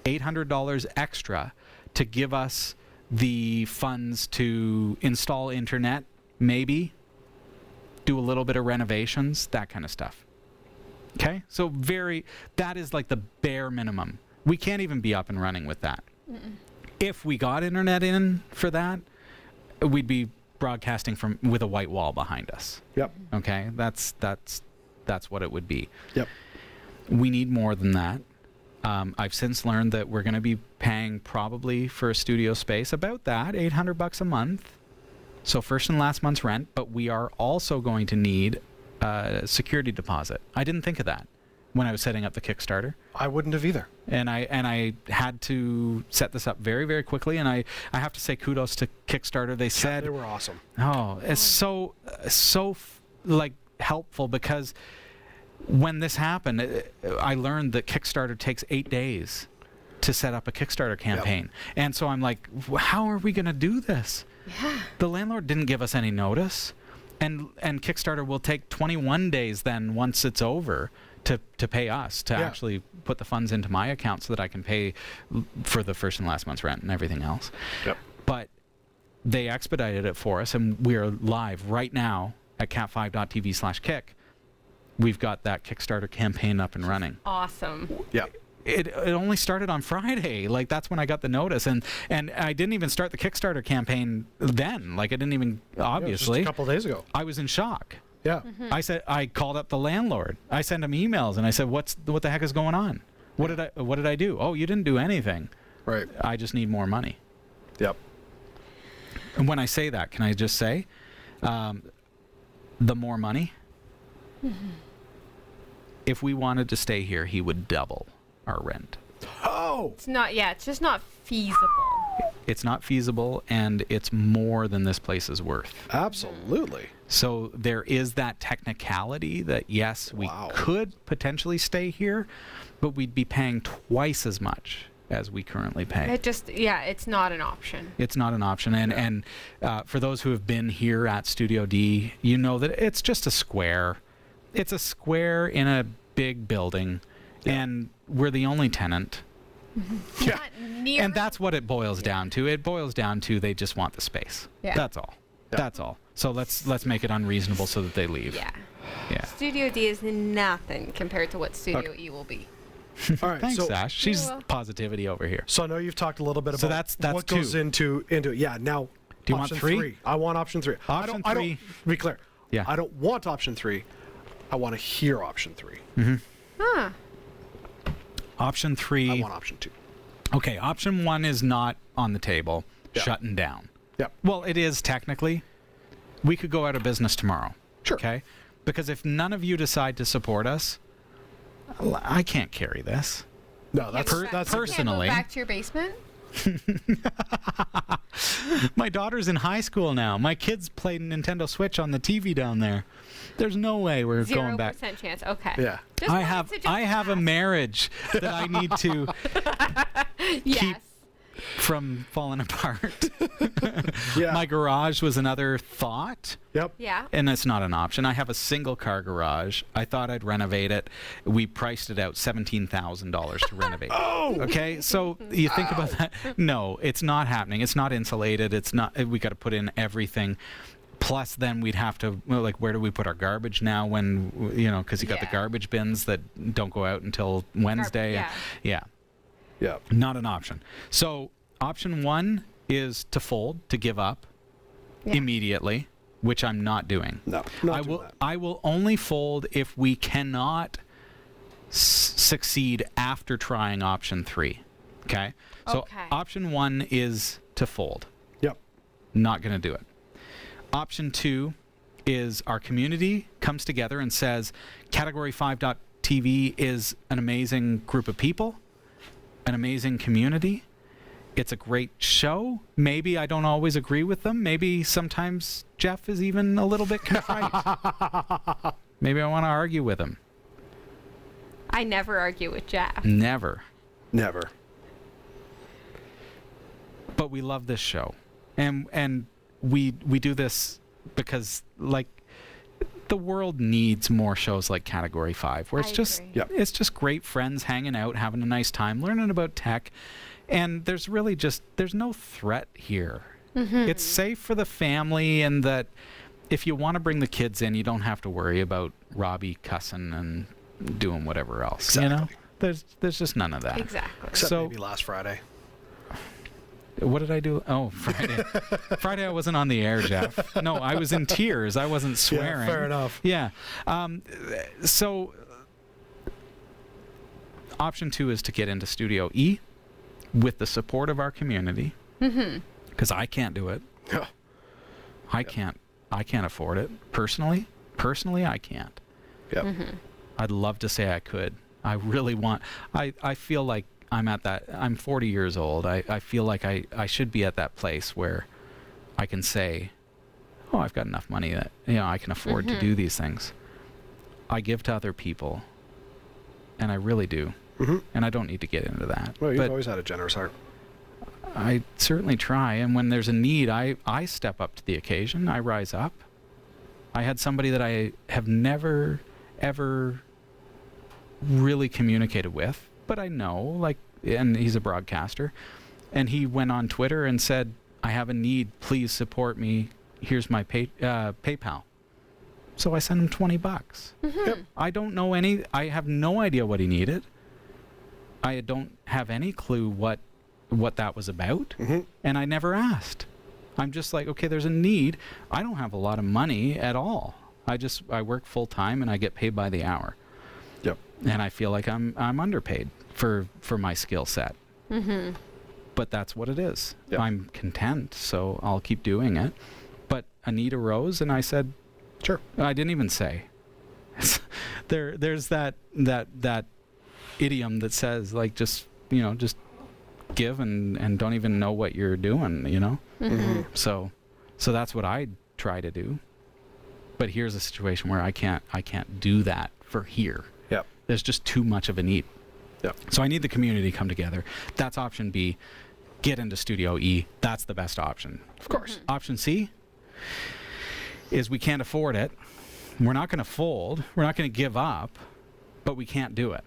$800 extra to give us the funds to install internet, maybe, do a little bit of renovations, that kind of stuff. Okay? So that is like the bare minimum. We can't even be up and running with that. If we got internet in for that, we'd be broadcasting with a white wall behind us. Yep. Okay? That's what it would be. Yep. We need more than that. I've since learned that we're going to be paying probably for a studio space about that, $800 a month. So first and last month's rent, but we are also going to need a security deposit. I didn't think of that when I was setting up the Kickstarter. I wouldn't have either. And I had to set this up very, very quickly. And I have to say kudos to Kickstarter. They said They were awesome. oh, it's so like helpful, because when this happened, I learned that Kickstarter takes 8 days to set up a Kickstarter campaign. And so I'm like, how are we going to do this? Yeah. The landlord didn't give us any notice. And Kickstarter will take 21 days then, once it's over, to pay us, to actually put the funds into my account so that I can pay for the first and last month's rent and everything else. Yep. But they expedited it for us, and we are live right now at cat5.tv/kick. We've got that Kickstarter campaign up and running. Awesome. Yeah. It only started on Friday. Like, that's when I got the notice, and I didn't even start the Kickstarter campaign then. Like, I didn't even, obviously. Just a couple days ago. I was in shock. Yeah. I called up the landlord. I sent him emails, and I said, what the heck is going on? What did I do? Oh, you didn't do anything. Right. I just need more money. Yep. And when I say that, can I just say, the more money, if we wanted to stay here, he would double our rent. Oh! It's just not feasible. It's not feasible, and it's more than this place is worth. Absolutely. So there is that technicality that, yes, we could potentially stay here, but we'd be paying twice as much as we currently pay. It's not an option. It's not an option. And for those who have been here at Studio D, you know that it's just a square. It's a square in a big building, and we're the only tenant. Yeah. And that's what it boils down to. It boils down to they just want the space. Yeah. That's all. Yeah. That's all. So let's make it unreasonable so that they leave. Yeah. Yeah. Studio D is nothing compared to what Studio E will be. All right. Thanks, so, Ash. She's You're welcome. positivity over here. So I know you've talked a little bit about that's what goes two. into it. Yeah. Now, Do you want option three? I want option 3. Option I don't, three. to be clear. Yeah. I don't want option 3. I want to hear option 3. Huh. Option 3. I want option 2. Okay, option 1 is not on the table. Yeah. Shutting down. Yep. Well, it is technically. We could go out of business tomorrow. Sure. Okay? Because if none of you decide to support us, I can't carry this. No, that's personally. Can't move back to your basement? My daughter's in high school now. My kids played Nintendo Switch on the TV down there. There's no way we're going back. 0% chance. Okay. Yeah. Just I wanted to have a ask. marriage that I need to Yes. keep from falling apart. Yeah. My garage was another thought. Yep. Yeah. And it's not an option. I have a single car garage. I thought I'd renovate it. We priced it out $17,000 to renovate. Oh! Okay, so you think about that. No, it's not happening. It's not insulated. It's not. We got to put in everything. Plus, then we'd have to, like, where do we put our garbage now? When because you got the Yeah. garbage bins that don't go out until Wednesday. Yeah. Yeah. Not an option. So option 1 is to fold, to give up Yeah. immediately, which I'm not doing. No. I will only fold if we cannot succeed after trying option 3. Okay? So Okay. option 1 is to fold. Yep. Not going to do it. Option 2 is our community comes together and says Category5.tv is an amazing group of people, an amazing community. It's a great show. Maybe I don't always agree with them. Maybe sometimes Jeff is even a little bit contrite. Maybe I want to argue with him. I never argue with Jeff. Never. Never. But we love this show. And we do this because, like, the world needs more shows like Category 5, where it's I just agree. Yep. it's just great friends hanging out, having a nice time, learning about tech, and there's no threat here. It's safe for the family, and that if you want to bring the kids in, you don't have to worry about Robbie cussing and doing whatever else. You know, there's just none of that. Exactly. Except So- maybe last Friday. What did I do? Oh, Friday. Friday I wasn't on the air, Jeff. No, I was in tears. I wasn't swearing. Yeah, fair enough. Yeah. So option 2 is to get into Studio E with the support of our community. Because I can't do it. Yeah. I can't afford it. Personally, I can't. Yep. I'd love to say I could. I really want. I feel like I'm 40 years old. I feel like I should be at that place where I can say, oh, I've got enough money that I can afford to do these things. I give to other people, and I really do. And I don't need to get into that. Well, you've but always had a generous heart. I certainly try, and when there's a need, I step up to the occasion. I rise up. I had somebody that I have never, ever really communicated with, but I know, and he's a broadcaster, and he went on Twitter and said, I have a need, please support me, here's my PayPal. So I sent him $20. Yep. I have no idea what he needed. I don't have any clue what that was about, and I never asked. I'm just like, okay, there's a need. I don't have a lot of money at all. I work full time and I get paid by the hour. Yep. And I feel like I'm underpaid for my skill set. But that's what it is. Yep. I'm content, so I'll keep doing it. But a need arose, and I said, Sure. I didn't even say. There's that idiom that says, like, just give and don't even know what you're doing, So that's what I try to do. But here's a situation where I can't do that for here. Yep. There's just too much of a need. Yep. So I need the community to come together. That's option B. Get into Studio E. That's the best option. Of course. Option C is we can't afford it. We're not going to fold. We're not going to give up, but we can't do it.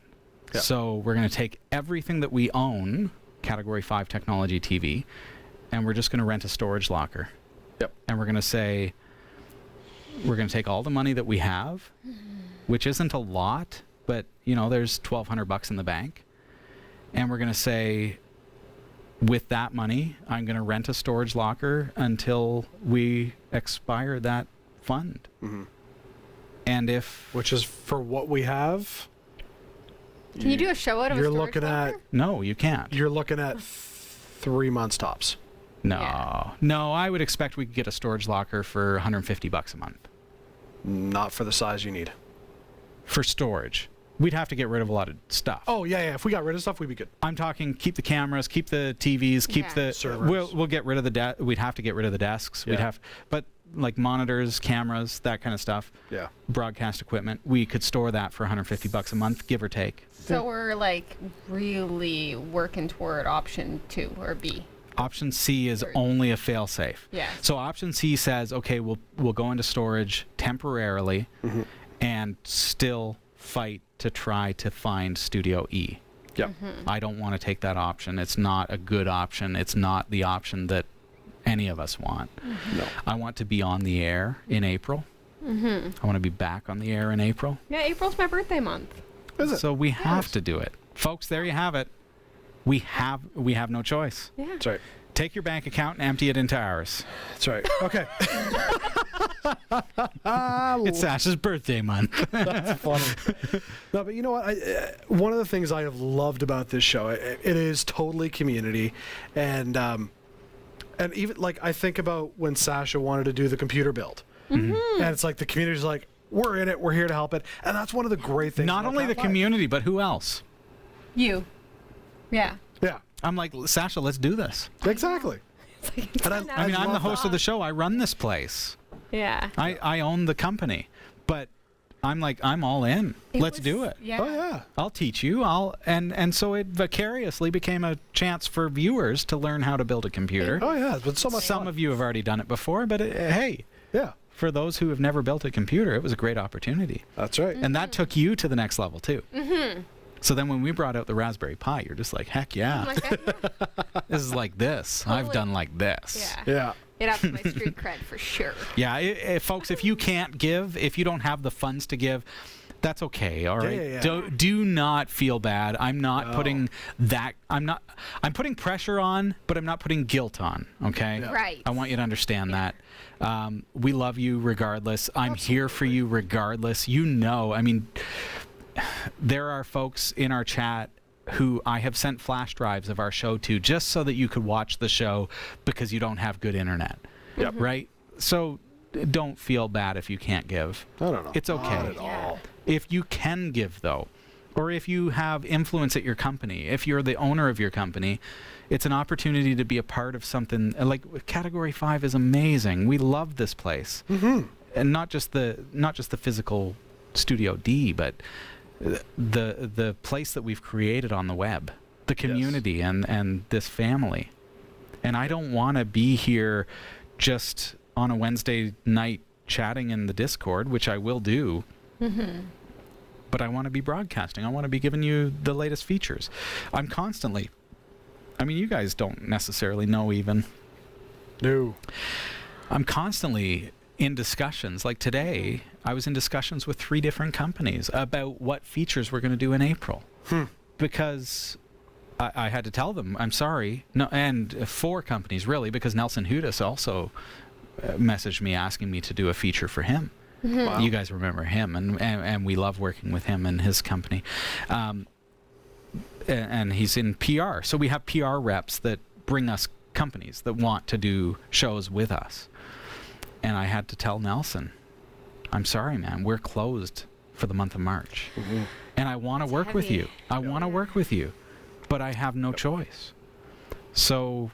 Yep. So we're going to take everything that we own, Category 5 technology TV, and we're just going to rent a storage locker. Yep. And we're going to say, we're going to take all the money that we have, which isn't a lot, but there's $1,200 in the bank. And we're going to say, with that money, I'm going to rent a storage locker until we expire that fund. And Which is for what we have. Can you do a show out of a You're storage looking locker? no, you can't. You're looking at 3 months tops. No, Yeah. no, I would expect we could get a storage locker for $150 a month Not for the size you need. for storage. We'd have to get rid of a lot of stuff. Oh yeah. If we got rid of stuff, we'd be good. I'm talking keep the cameras, keep the TVs, keep Yeah. the Servers. We'll get rid of the we'd have to get rid of the desks. We'd Yeah. have, but like monitors, cameras, that kind of stuff. Yeah. Broadcast equipment, we could store that for $150 a month, give or take. So we're really working toward option 2 or B. Option C is only a fail-safe. Yeah. So option C says, okay, we'll go into storage temporarily and still fight to try to find Studio E. Yep. I don't want to take that option. It's not a good option. It's not the option that any of us want. No. I want to be on the air in April. I want to be back on the air in April. Yeah, April's my birthday month. Is it? So we have to do it. Folks, there you have it. We have no choice. Yeah. That's right. Take your bank account and empty it into ours. That's right. Okay. It's Sasha's birthday month. That's funny. No, but you know what? One of the things I have loved about this show, it is totally community, and even I think about when Sasha wanted to do the computer build, and it's like the community's like, we're in it, we're here to help it, and that's one of the great things. Not about only the Cat Live. community, but who else? You. Yeah. Yeah. I'm like, Sasha, let's do this. Exactly. And I mean, I'm the love host of the show. I run this place. Yeah. I own the company. But I'm like, I'm all in. Let's do it. Yeah. Oh yeah. I'll teach you. And so it vicariously became a chance for viewers to learn how to build a computer. Oh yeah. It's been so much Some fun. of you have already done it before, but hey, Yeah. for those who have never built a computer, it was a great opportunity. That's right. And that took you to the next level too. So then when we brought out the Raspberry Pi, you're just like, heck yeah. I'm like, yeah. This is like this. I've Totally. done like this. Yeah. Yeah. It ups my street cred for sure. Yeah, folks, if you can't give, if you don't have the funds to give, that's okay. All right. Yeah. Do not feel bad. I'm not putting that. I'm putting pressure on, but I'm not putting guilt on. Okay. Yeah. Right. I want you to understand that. We love you regardless. I'm here for you regardless. You know, I mean, there are folks in our chat who I have sent flash drives of our show to just so that you could watch the show because you don't have good internet. Yep. Right? So don't feel bad if you can't give. No. It's okay. Not at all. If you can give, though, or if you have influence at your company, if you're the owner of your company, it's an opportunity to be a part of something. Like Category 5 is amazing. We love this place. And not just the physical Studio D, but the place that we've created on the web, the community and this family. And I don't want to be here just on a Wednesday night chatting in the Discord, which I will do. But I want to be broadcasting. I want to be giving you the latest features. I'm constantly, I mean, you guys don't necessarily know even. No. I'm constantly in discussions. Like today, I was in discussions with 3 different companies about what features we're going to do in April. Because I had to tell them, I'm sorry. No, and 4 companies, really, because Nelson Hudis also messaged me asking me to do a feature for him. Wow. You guys remember him, and we love working with him and his company. And he's in PR. So we have PR reps that bring us companies that want to do shows with us. And I had to tell Nelson, I'm sorry, man, we're closed for the month of March. And I want to work with you. I want to work with you, but I have no choice. So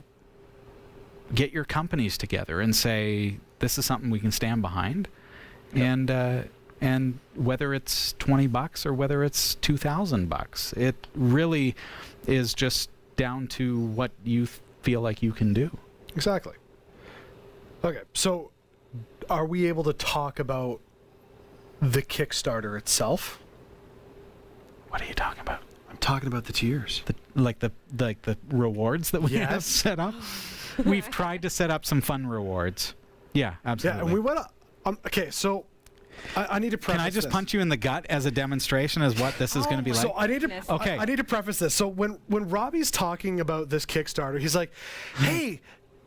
get your companies together and say, this is something we can stand behind. And whether it's $20 or whether it's $2,000, it really is just down to what you feel like you can do. Exactly. Okay, so are we able to talk about the Kickstarter itself? What are you talking about? I'm talking about the tiers. The rewards that we have Yes. set up. We've tried to set up some fun rewards. Yeah, absolutely. Yeah, and we went up. Okay, so I need to preface Can I just this. punch you in the gut as a demonstration as what this is going to be like? So I need to Goodness. Okay. I need to preface this. So when Robbie's talking about this Kickstarter, he's like, "Hey,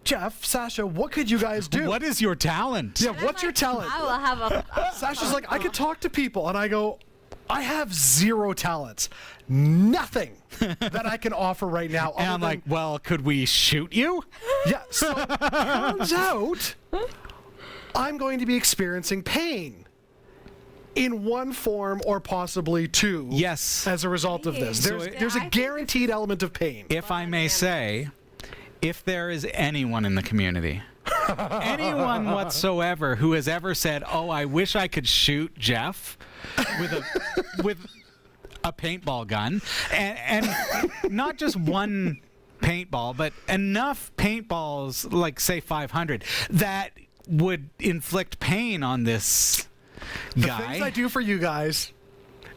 Jeff, Sasha, what could you guys do? What is your talent? Yeah, what's your talent?" I will have a. Sasha's like, "I could talk to people," and I go, "I have 0 talents, nothing that I can offer right now." And I'm like, well, could we shoot you? yeah. So turns out, I'm going to be experiencing pain in one form or possibly 2. Yes. As a result of this, So there's a guaranteed element of pain. If I may say, if there is anyone in the community, anyone whatsoever who has ever said, "Oh, I wish I could shoot Jeff with a paintball gun," and not just one paintball, but enough paintballs, like say 500, that would inflict pain on this guy. Things I do for you guys.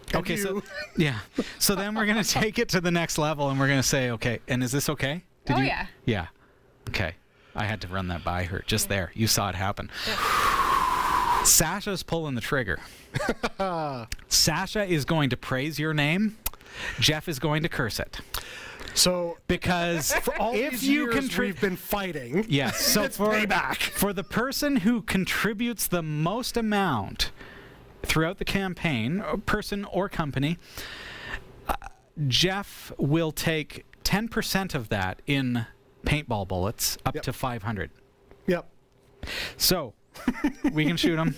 and Okay, so you. yeah, so then we're gonna take it to the next level, and we're gonna say, okay, and is this okay? Oh, yeah. Yeah. Okay. I had to run that by her just there. You saw it happen. Sasha's pulling the trigger. Sasha is going to praise your name. Jeff is going to curse it. So Because for all if these you years contribute, we've been fighting. yes. So It's payback. for the person who contributes the most amount throughout the campaign, person or company, Jeff will take 10% of that in paintball bullets up Yep. to 500. Yep. So we can shoot him.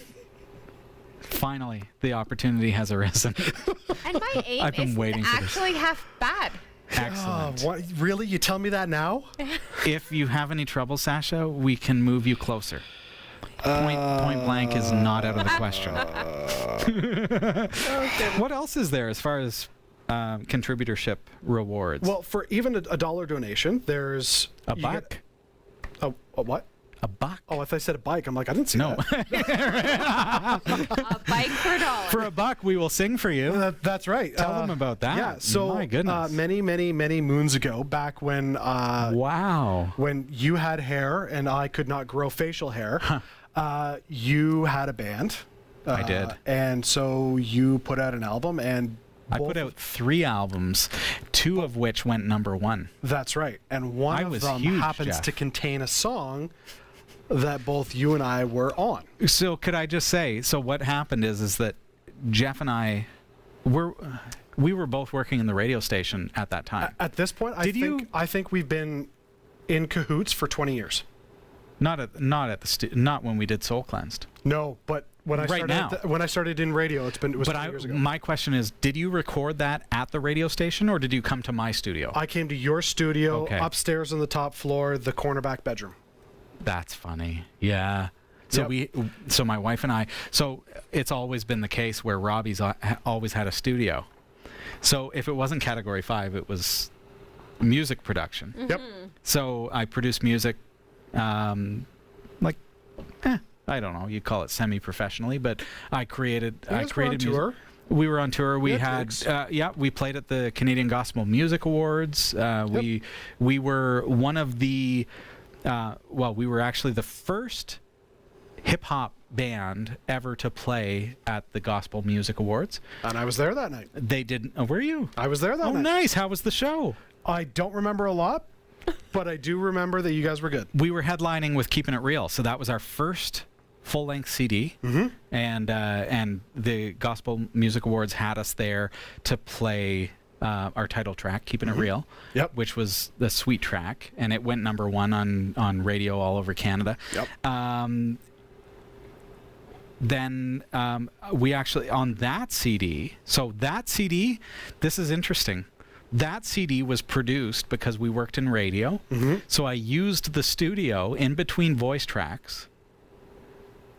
Finally, the opportunity has arisen. And my aim I've been is waiting for this. actually half bad. Excellent. What? Really? You tell me that now? If you have any trouble, Sasha, we can move you closer. Point blank is not out of the question. What else is there as far as contributorship rewards? Well, for even a $1 donation, there's a you buck. get- a what? A buck? Oh, if I said a bike, I'm like, I didn't see No. that. A bike for $1. For a buck, we will sing for you. That's right. Tell them about that. Yeah. So My goodness. many moons ago, back when Wow. when you had hair and I could not grow facial hair, you had a band. I did. And so you put out an album, and I put out 3 albums, 2 of which went #1. That's right. And one I of was them huge, happens Jeff. to contain a song that both you and I were on. So could I just say, so what happened is that Jeff and I we were both working in the radio station at that time. At this point, I think we've been in cahoots for 20 years. Not when we did Soul Cleansed. No, but when I Right started now. when I started in radio, it was But 20 years ago. my question is, did you record that at the radio station, or did you come to my studio? I came to your studio Okay. upstairs on the top floor, the cornerback bedroom. That's funny. Yeah. So Yep. so my wife and I, so it's always been the case where Robbie's always had a studio. So if it wasn't Category 5, it was music production. Mm-hmm. Yep. So I produced music, I don't know, you call it semi-professionally, but I created You guys were on music. tour? We were on tour. We Yeah, had, gigs. we played at the Canadian Gospel Music Awards. We were one of the, we were actually the first hip hop band ever to play at the Gospel Music Awards. And I was there that night. They didn't. Oh, were you? I was there that Oh, night. nice. How was the show? I don't remember a lot, but I do remember that you guys were good. We were headlining with Keeping It Real, so that was our first full-length CD, and the Gospel Music Awards had us there to play our title track, Keeping It Real, Yep. which was the sweet track, and it went #1 on radio all over Canada. Yep. Then we actually, on that CD, so that CD, this is interesting. That CD was produced because we worked in radio, so I used the studio in between voice tracks.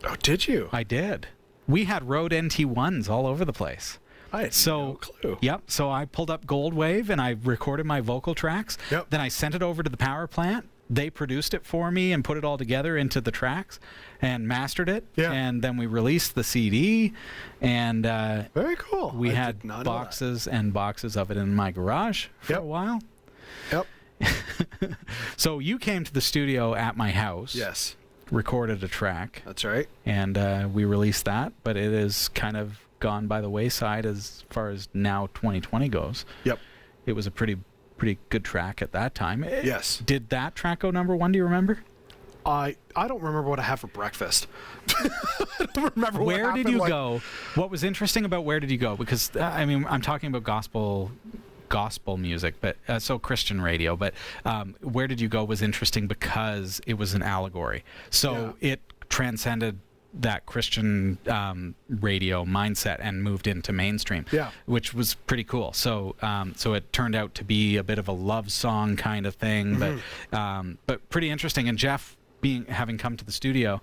Oh, did you? I did. We had Rode NT1s all over the place. I had So, no clue. Yep. So I pulled up Goldwave and I recorded my vocal tracks. Yep. Then I sent it over to the power plant. They produced it for me and put it all together into the tracks and mastered it. Yeah. And then we released the CD, and Very cool. we I had did not know that. boxes and boxes of it in my garage for Yep. a while. Yep. So you came to the studio at my house. Yes. Recorded a track. That's right. And we released that, but it is kind of gone by the wayside as far as now 2020 goes. Yep. It was a pretty good track at that time. Yes. Did that track go #1? Do you remember? I don't remember what I had for breakfast. I don't remember what Where did happened, you like- go? What was interesting about Where Did You Go? Because I mean, I'm talking about gospel music, but so Christian radio. But Where Did You Go was interesting because it was an allegory. So it transcended that Christian radio mindset and moved into mainstream, which was pretty cool. So so it turned out to be a bit of a love song kind of thing, but pretty interesting. And Jeff, having come to the studio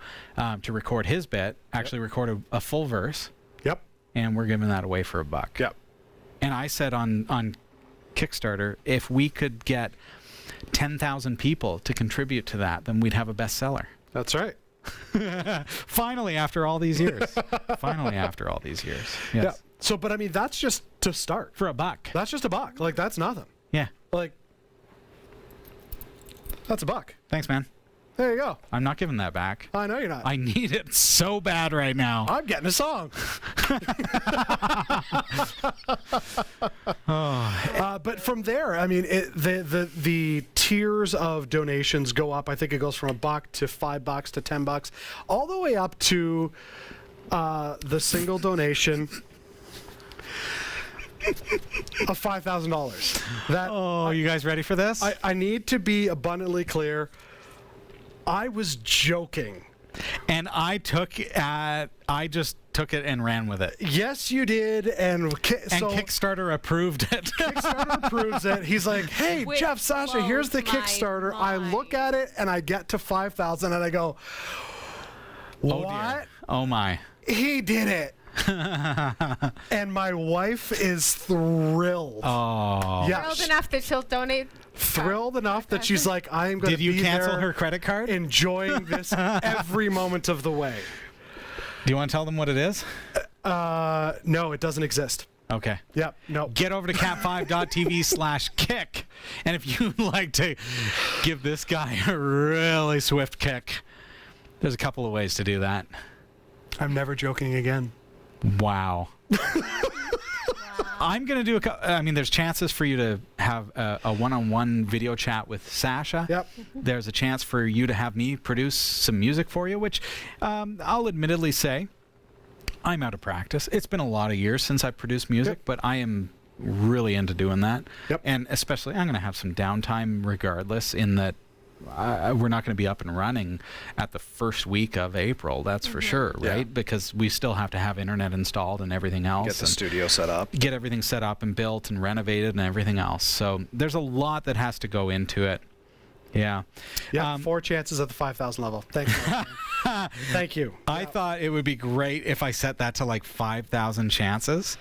to record his bit, actually recorded a full verse. Yep. And we're giving that away for $1. Yep. And I said on Kickstarter, if we could get 10,000 people to contribute to that, then we'd have a bestseller. That's right. Finally, after all these years. Yes. Yeah. So, but I mean, that's just to start. For $1. That's just $1. Like, that's nothing. Yeah. Like, that's $1. Thanks, man. There you go. I'm not giving that back. I know you're not. I need it so bad right now. I'm getting a song. But from there, I mean, the tiers of donations go up. I think it goes from $1 to $5 to $10, all the way up to the single donation of $5,000. That you guys ready for this? I need to be abundantly clear. I was joking. And I just took it and ran with it. Yes, you did. And so Kickstarter approved it. Kickstarter approves it. He's like, hey, Which Jeff, Sasha, here's the blows my Kickstarter. I look mind. at it and I get to 5,000 and I go, what? Oh, dear. Oh, my. He did it. And my wife is thrilled. Oh. Yeah, Thrilled enough that she'll donate thrilled enough that she's like, I am going to Did you be cancel there her credit card? enjoying this every moment of the way. Do you want to tell them what it is? No, it doesn't exist. Okay. Yep. No. Get over to cat5.tv/kick. And if you'd like to give this guy a really swift kick, there's a couple of ways to do that. I'm never joking again. Wow. I'm going to do there's chances for you to have a one-on-one video chat with Sasha. Yep. There's a chance for you to have me produce some music for you, which I'll admittedly say I'm out of practice. It's been a lot of years since I produced music, but I am really into doing that. Yep. And especially, I'm going to have some downtime regardless, in that we're not going to be up and running at the first week of April, that's for sure, right? Yeah. Because we still have to have internet installed and everything else. Get the studio set up. Get everything set up and built and renovated and everything else. So there's a lot that has to go into it. Yeah. Yeah, 4 chances at the 5,000 level. Thank you. Thank you. I thought it would be great if I set that to like 5,000 chances.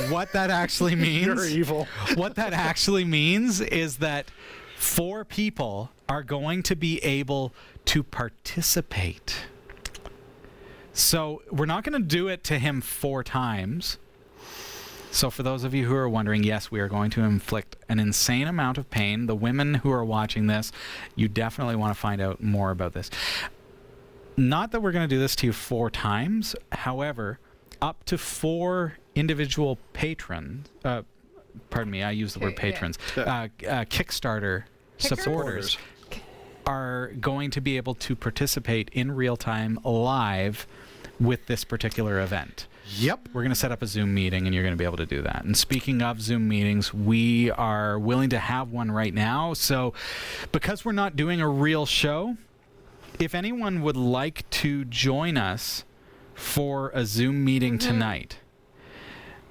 What that actually means... You're evil. What that actually means is that 4 people are going to be able to participate. So we're not going to do it to him 4 times. So for those of you who are wondering, yes, we are going to inflict an insane amount of pain. The women who are watching this, you definitely want to find out more about this. Not that we're going to do this to you 4 times. However, up to 4 individual patrons, pardon me, I use the word patrons, Kickstarter supporters are going to be able to participate in real time live with this particular event. Yep. We're going to set up a Zoom meeting, and you're going to be able to do that. And speaking of Zoom meetings, we are willing to have one right now. So because we're not doing a real show, if anyone would like to join us for a Zoom meeting tonight,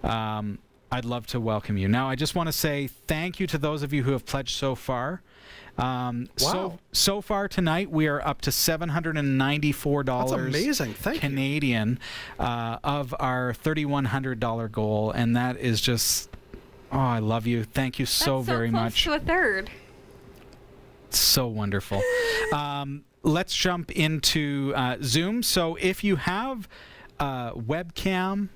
I'd love to welcome you. Now, I just want to say thank you to those of you who have pledged so far. Wow. So far tonight, we are up to $794. That's amazing. Thank you. Canadian of our $3,100 goal, and that is just, I love you. Thank you so very much. To a third. So wonderful. Let's jump into Zoom. So if you have a webcam,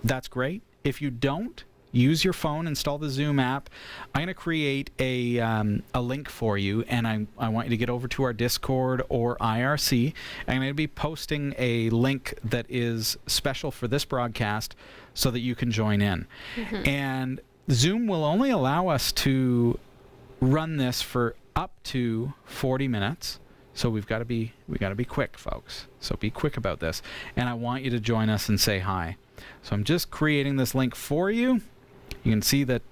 that's great. If you don't, use your phone, install the Zoom app. I'm going to create a link for you, and I want you to get over to our Discord or IRC. I'm going to be posting a link that is special for this broadcast so that you can join in. And Zoom will only allow us to run this for up to 40 minutes. So we got to be quick, folks. So be quick about this. And I want you to join us and say hi. So I'm just creating this link for you. You can see that,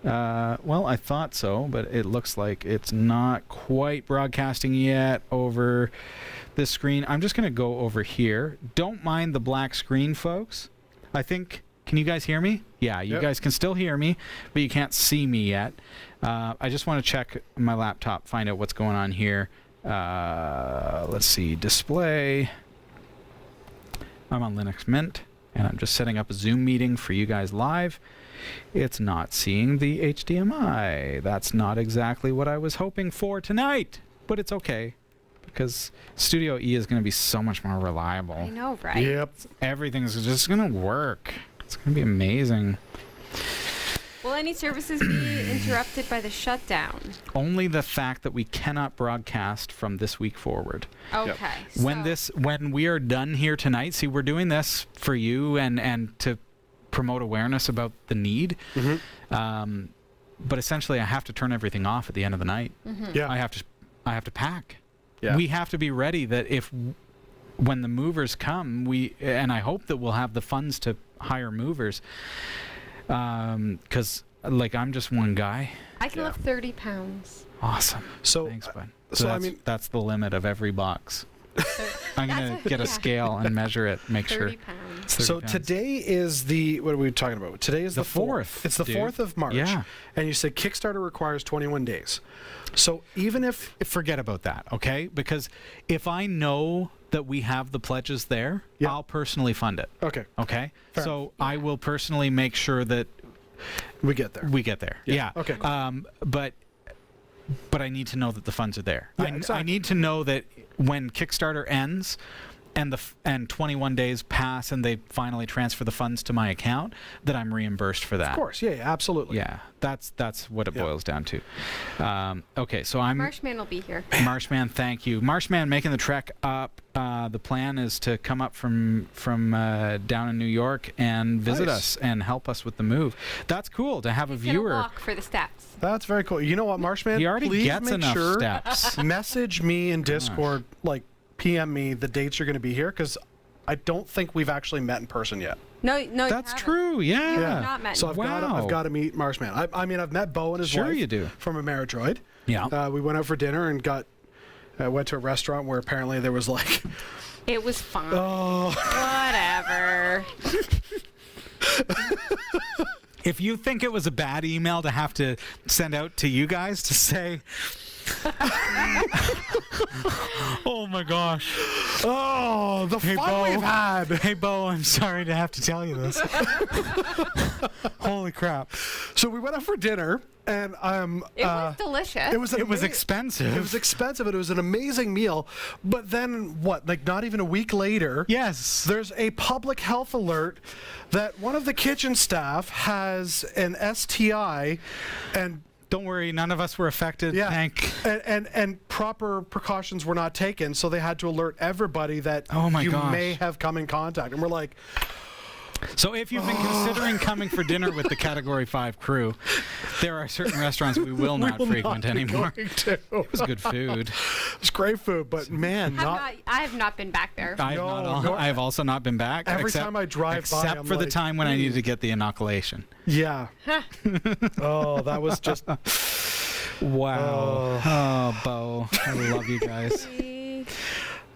well, I thought so, but it looks like it's not quite broadcasting yet over this screen. I'm just going to go over here. Don't mind the black screen, folks. I think, can you guys hear me? Yeah, you guys can still hear me, but you can't see me yet. I just want to check my laptop, find out what's going on here. Let's see, display. I'm on Linux Mint, and I'm just setting up a Zoom meeting for you guys live. It's not seeing the HDMI. That's not exactly what I was hoping for tonight, but it's okay because Studio E is going to be so much more reliable. I know, right? Yep. Everything's just going to work. It's going to be amazing. Will any services be interrupted by the shutdown? Only the fact that we cannot broadcast from this week forward. Okay. When we are done here tonight, see, we're doing this for you and to promote awareness about the need. But essentially, I have to turn everything off at the end of the night. Yeah. I have to pack. Yeah. We have to be ready that when the movers come, and I hope that we'll have the funds to hire movers. Because I'm just one guy. I can lift 30 pounds. Awesome. So, thanks, bud. so that's the limit of every box. I'm gonna get a scale and measure it. Make 30 sure. pounds. 30 So pounds. today is what are we talking about? Today is the 4th. It's the dude. 4th of March. Yeah. And you said Kickstarter requires 21 days. So even if Forget about that, okay? Because if I know that we have the pledges there, Yeah. I'll personally fund it. okay. Okay? Fair So I will personally make sure that We get there. we get there. Yeah. Okay. But I need to know that the funds are there. Yeah, I exactly. need to know that when Kickstarter ends and 21 days pass and they finally transfer the funds to my account, that I'm reimbursed for that. Of course. Yeah, absolutely. Yeah, that's what it Yeah. boils down to. Okay, so I'm Marshman will be here. Marshman. Thank you, Marshman, making the trek up. The plan is to come up from down in New York and visit Nice. us and help us with the move. That's cool to have a He's gonna viewer. walk for the steps. That's very cool. You know what, Marshman? He already Please gets make enough sure steps. message me in Discord, like PM me the dates you're going to be here, because I don't think we've actually met in person yet. No, That's you haven't. true. Yeah. You have not met. So I've Wow. got to meet Marshman. I mean, I've met Bo and his Sure wife. you do. From Ameridroid. Yeah. We went out for dinner and went to a restaurant where apparently there was like, It was fun. oh, Whatever. If you think it was a bad email to have to send out to you guys to say, oh my gosh. oh, the Hey, fun Bo. we've had. Hey, Bo, I'm sorry to have to tell you this. Holy crap. So we went out for dinner and It was delicious. it was expensive. It was expensive, and it was an amazing meal. But then what? Like not even a week later, Yes. there's a public health alert that one of the kitchen staff has an STI, and Don't worry, none of us were affected. yeah, Thank. and proper precautions were not taken, so they had to alert everybody that Oh my you gosh. may have come in contact. And we're like, So if you've been considering coming for dinner with the Category 5 crew, there are certain restaurants we will not "We'll frequent not be anymore. going to." It was good food. It's great food, but man, I have not been back there. No. I have also not been back. Every except, time I drive by, except I'm for the like, time when I needed to get the inoculation. yeah. Oh, that was just. Wow. Oh, Bo, I love you guys.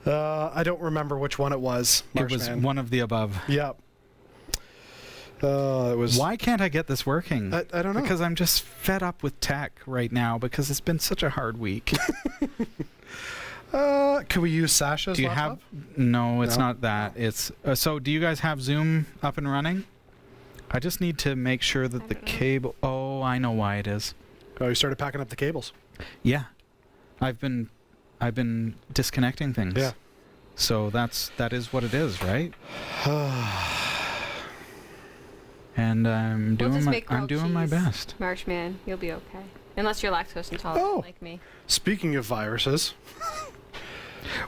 I don't remember which one it was. It was Marshman. one of the above. Yep. It was. Why can't I get this working? I don't know. Because I'm just fed up with tech right now because it's been such a hard week. Can we use Sasha's Do you laptop? have? No, it's No? not that. It's so. Do you guys have Zoom up and running? I just need to make sure that the don't know. cable. Oh, I know why it is. Oh, you started packing up the cables. Yeah, I've been disconnecting things. Yeah. So that is what it is, right? And I'm We'll just doing make grilled my cheese. best. Marshman, you'll be okay. Unless you're lactose intolerant Oh. like me. Speaking of viruses,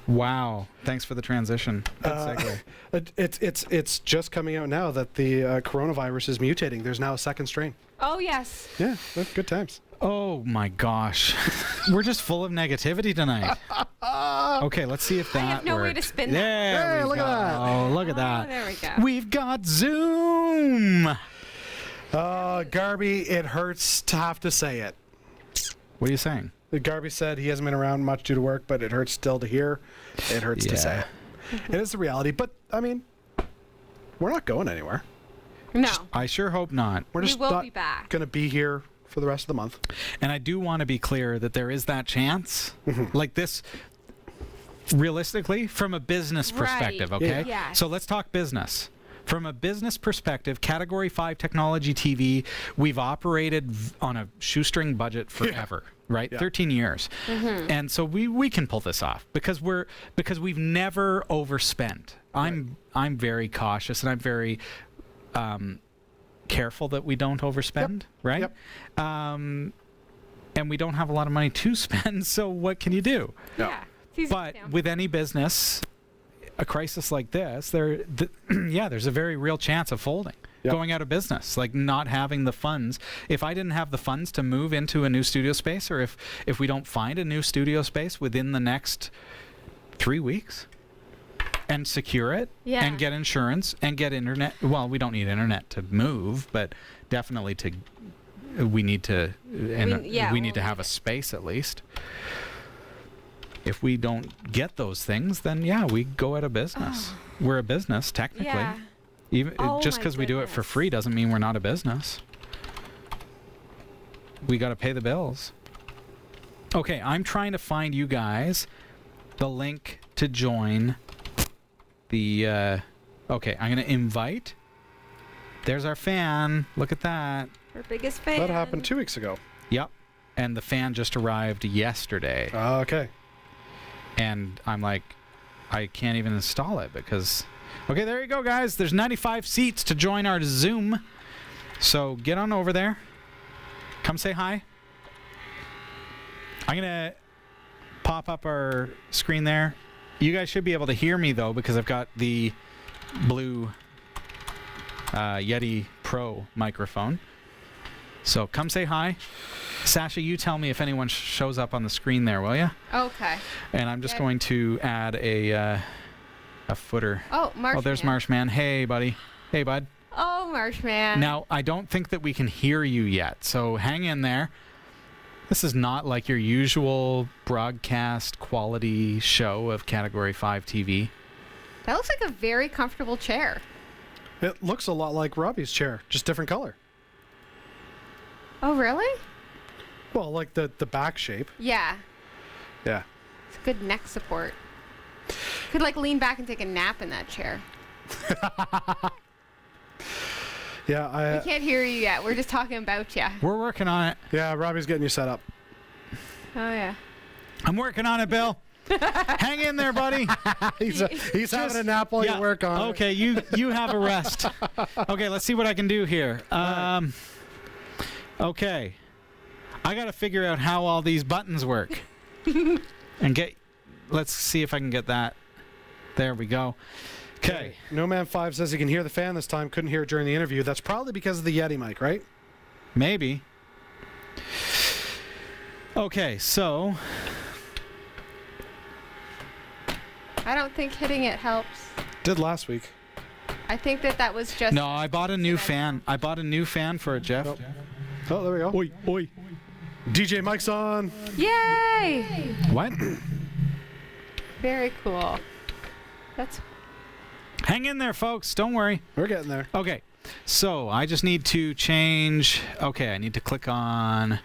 Wow. Thanks for the transition. Good segue. it's just coming out now that the coronavirus is mutating. There's now a second strain. Oh, yes. Yeah, good times. Oh my gosh. We're just full of negativity tonight. Okay, let's see if that I have no way to worked. spin that. There Hey, we look go. at that. Oh, look at Oh, that. there we go. We've got Zoom. Garby, it hurts to have to say it. What are you saying? Garby said he hasn't been around much due to work, but it hurts still to hear. It hurts to say Yeah. it. It is the reality, but I mean, we're not going anywhere. No. I sure hope not. We're We just will not be back. going to be here for the rest of the month. And I do want to be clear that there is that chance. Mm-hmm. Like this, realistically, from a business perspective, Right. okay? Yes. So let's talk business. From a business perspective, Category 5 Technology TV, we've operated on a shoestring budget forever, right? Yeah. 13 years. And so we can pull this off because we've never overspent. I'm very cautious and I'm very careful that we don't overspend, right? Yep. And we don't have a lot of money to spend, so what can you do? No. Yeah. It's easy But to do. with any business, a crisis like this, there's a very real chance of folding, Yep. going out of business, like not having the funds. If I didn't have the funds to move into a new studio space, or if we don't find a new studio space within the next 3 weeks and secure it Yeah. and get insurance and get internet. Well, we don't need internet to move, but definitely we need to yeah, we need we'll to have need a it. space at least. If we don't get those things, then yeah, we go out of business. We're a business technically. Yeah. Even Oh just my because we do it for goodness. free doesn't mean we're not a business. We got to pay the bills. Okay, I'm trying to find you guys the link to join the okay, I'm going to invite. There's our fan. Look at that. Our biggest fan. That happened 2 weeks ago. Yep. And the fan just arrived yesterday. Okay. And I'm like, I can't even install it because... Okay, there you go, guys. There's 95 seats to join our Zoom. So get on over there. Come say hi. I'm going to pop up our screen there. You guys should be able to hear me, though, because I've got the blue Yeti Pro microphone. So come say hi. Sasha, you tell me if anyone shows up on the screen there, will you? Okay. And I'm just going to add a footer. Oh, Marshman. Oh, there's Marshman. Hey, buddy. Hey, bud. Oh, Marshman. Now, I don't think that we can hear you yet, so hang in there. This is not like your usual broadcast quality show of Category 5 TV. That looks like a very comfortable chair. It looks a lot like Robbie's chair, just different color. Oh, really? Well, like the back shape. Yeah. Yeah. It's a good neck support. Could like lean back and take a nap in that chair. Yeah, We can't hear you yet. We're just talking about you. We're working on it. yeah, Robbie's getting you set up. Oh, yeah. I'm working on it, Bill. Hang in there, buddy. He's having a nap while you work on it. Okay, you have a rest. Okay, let's see what I can do here. Okay. I got to figure out how all these buttons work. Let's see if I can get that. There we go. Okay. No Man 5 says he can hear the fan this time. Couldn't hear it during the interview. That's probably because of the Yeti mic, right? Maybe. Okay, so I don't think hitting it helps. Did last week. I think that was just... no, I bought a new fan. I bought a new fan for it, Jeff. Oh, there we go. Oi, oi. DJ mic's on. Yay! What? Very cool. That's... Hang in there, folks. Don't worry. We're getting there. Okay, so I just need to change. Okay, I need to click on.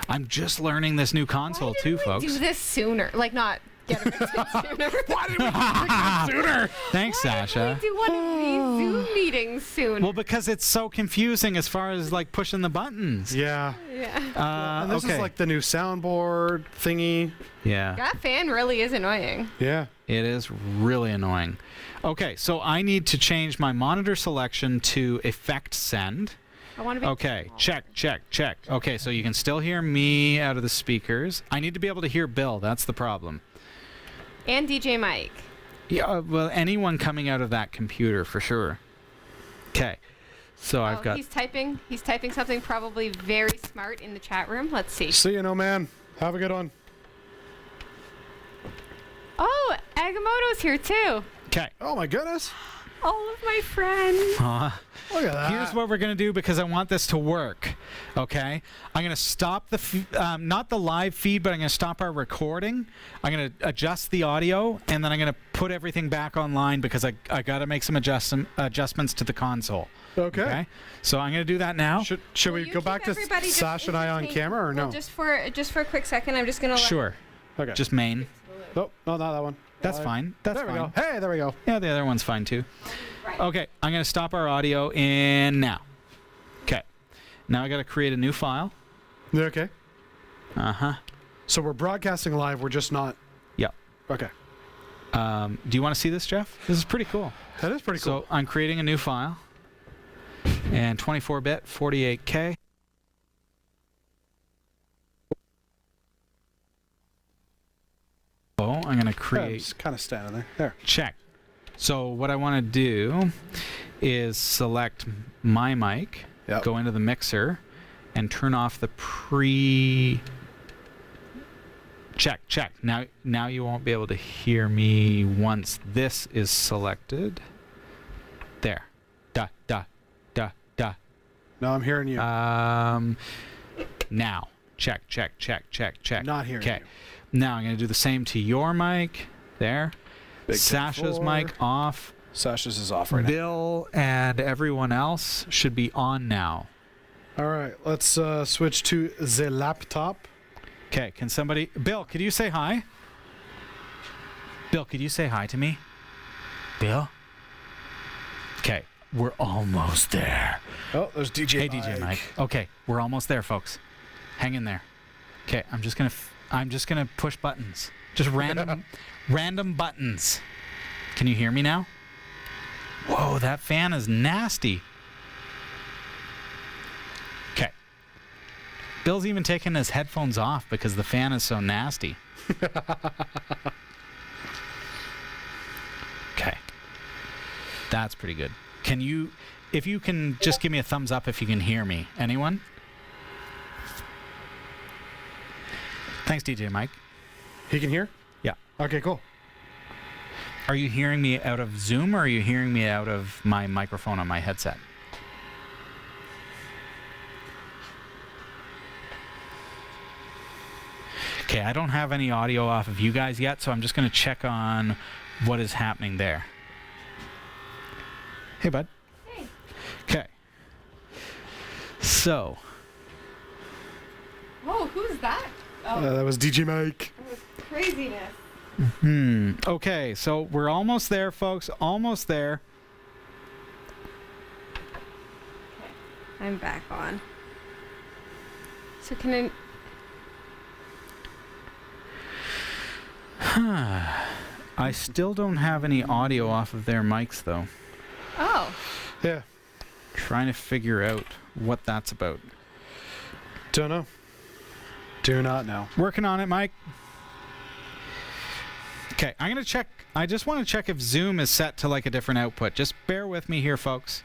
I'm just learning this new console too, folks. Do this sooner. Like, not get it sooner. Why did we pick sooner? Thanks, Sasha. Do one of these Zoom meetings soon. Well, because it's so confusing as far as like pushing the buttons. Yeah. Yeah. And this okay. is like the new soundboard thingy. Yeah. That fan really is annoying. Yeah. It is really annoying. Okay, so I need to change my monitor selection to effect send. I want to be... Okay, check. Okay, so you can still hear me out of the speakers. I need to be able to hear Bill. That's the problem. And DJ Mike. Yeah, well, anyone coming out of that computer for sure. Okay, so I've got. He's typing something probably very smart in the chat room. Let's see. See you, No Man. Have a good one. Oh, Agamotto's here too. Okay. Oh, my goodness. All of my friends. Look at that. Here's what we're gonna do because I want this to work. Okay, I'm gonna stop the not the live feed, but I'm gonna stop our recording. I'm gonna adjust the audio, and then I'm gonna put everything back online because I gotta make some adjustments to the console. Okay. So I'm gonna do that now. Should we go back to Sasha and I on camera or no? Well, just for a quick second, I'm just gonna. Sure. Okay. Just main. Oh, no, not that one. That's fine. That's there fine. we go. Hey, there we go. Yeah, the other one's fine too. Okay, I'm going to stop our audio in now. Okay. Now I got to create a new file. Okay. Uh-huh. So we're broadcasting live. We're just not. Yep. Okay. Do you want to see this, Jeff? This is pretty cool. That is pretty cool. So I'm creating a new file. And 24-bit, 48K. Oh, I'm going to create... Just kind of standing there. There. Check. So what I want to do is select my mic, go into the mixer, and turn off the pre... Check. Now you won't be able to hear me once this is selected. There. Da. No, I'm hearing you. Now. Check. Not hearing you. Now I'm going to do the same to your mic. There. Big Sasha's 10-4. mic off. Sasha's is off right now. Bill and everyone else should be on now. All right, let's switch to the laptop. Okay, can somebody... Bill, could you say hi? Bill, could you say hi to me? Bill? Okay, We're almost there. Oh, there's DJ Hey, DJ Mike. Okay, we're almost there, folks. Hang in there. Okay, I'm just gonna push buttons. Just random buttons. Can you hear me now? Whoa, that fan is nasty. Okay. Bill's even taking his headphones off because the fan is so nasty. Okay. That's pretty good. If you can just give me a thumbs up if you can hear me. Anyone? Thanks, DJ Mike. He can hear? Yeah. Okay, cool. Are you hearing me out of Zoom or are you hearing me out of my microphone on my headset? Okay, I don't have any audio off of you guys yet, so I'm just going to check on what is happening there. Hey, bud. Hey. Okay. So. Whoa, who's that? Oh, That was DJ Mike. that was craziness. Okay, so we're almost there, folks. Almost there. I'm back on. So can I still don't have any audio off of their mics, though. Oh. Yeah. Trying to figure out what that's about. Don't know. Do not know. Working on it, Mike. Okay, I'm going to check. I just want to check if Zoom is set to like a different output. Just bear with me here, folks.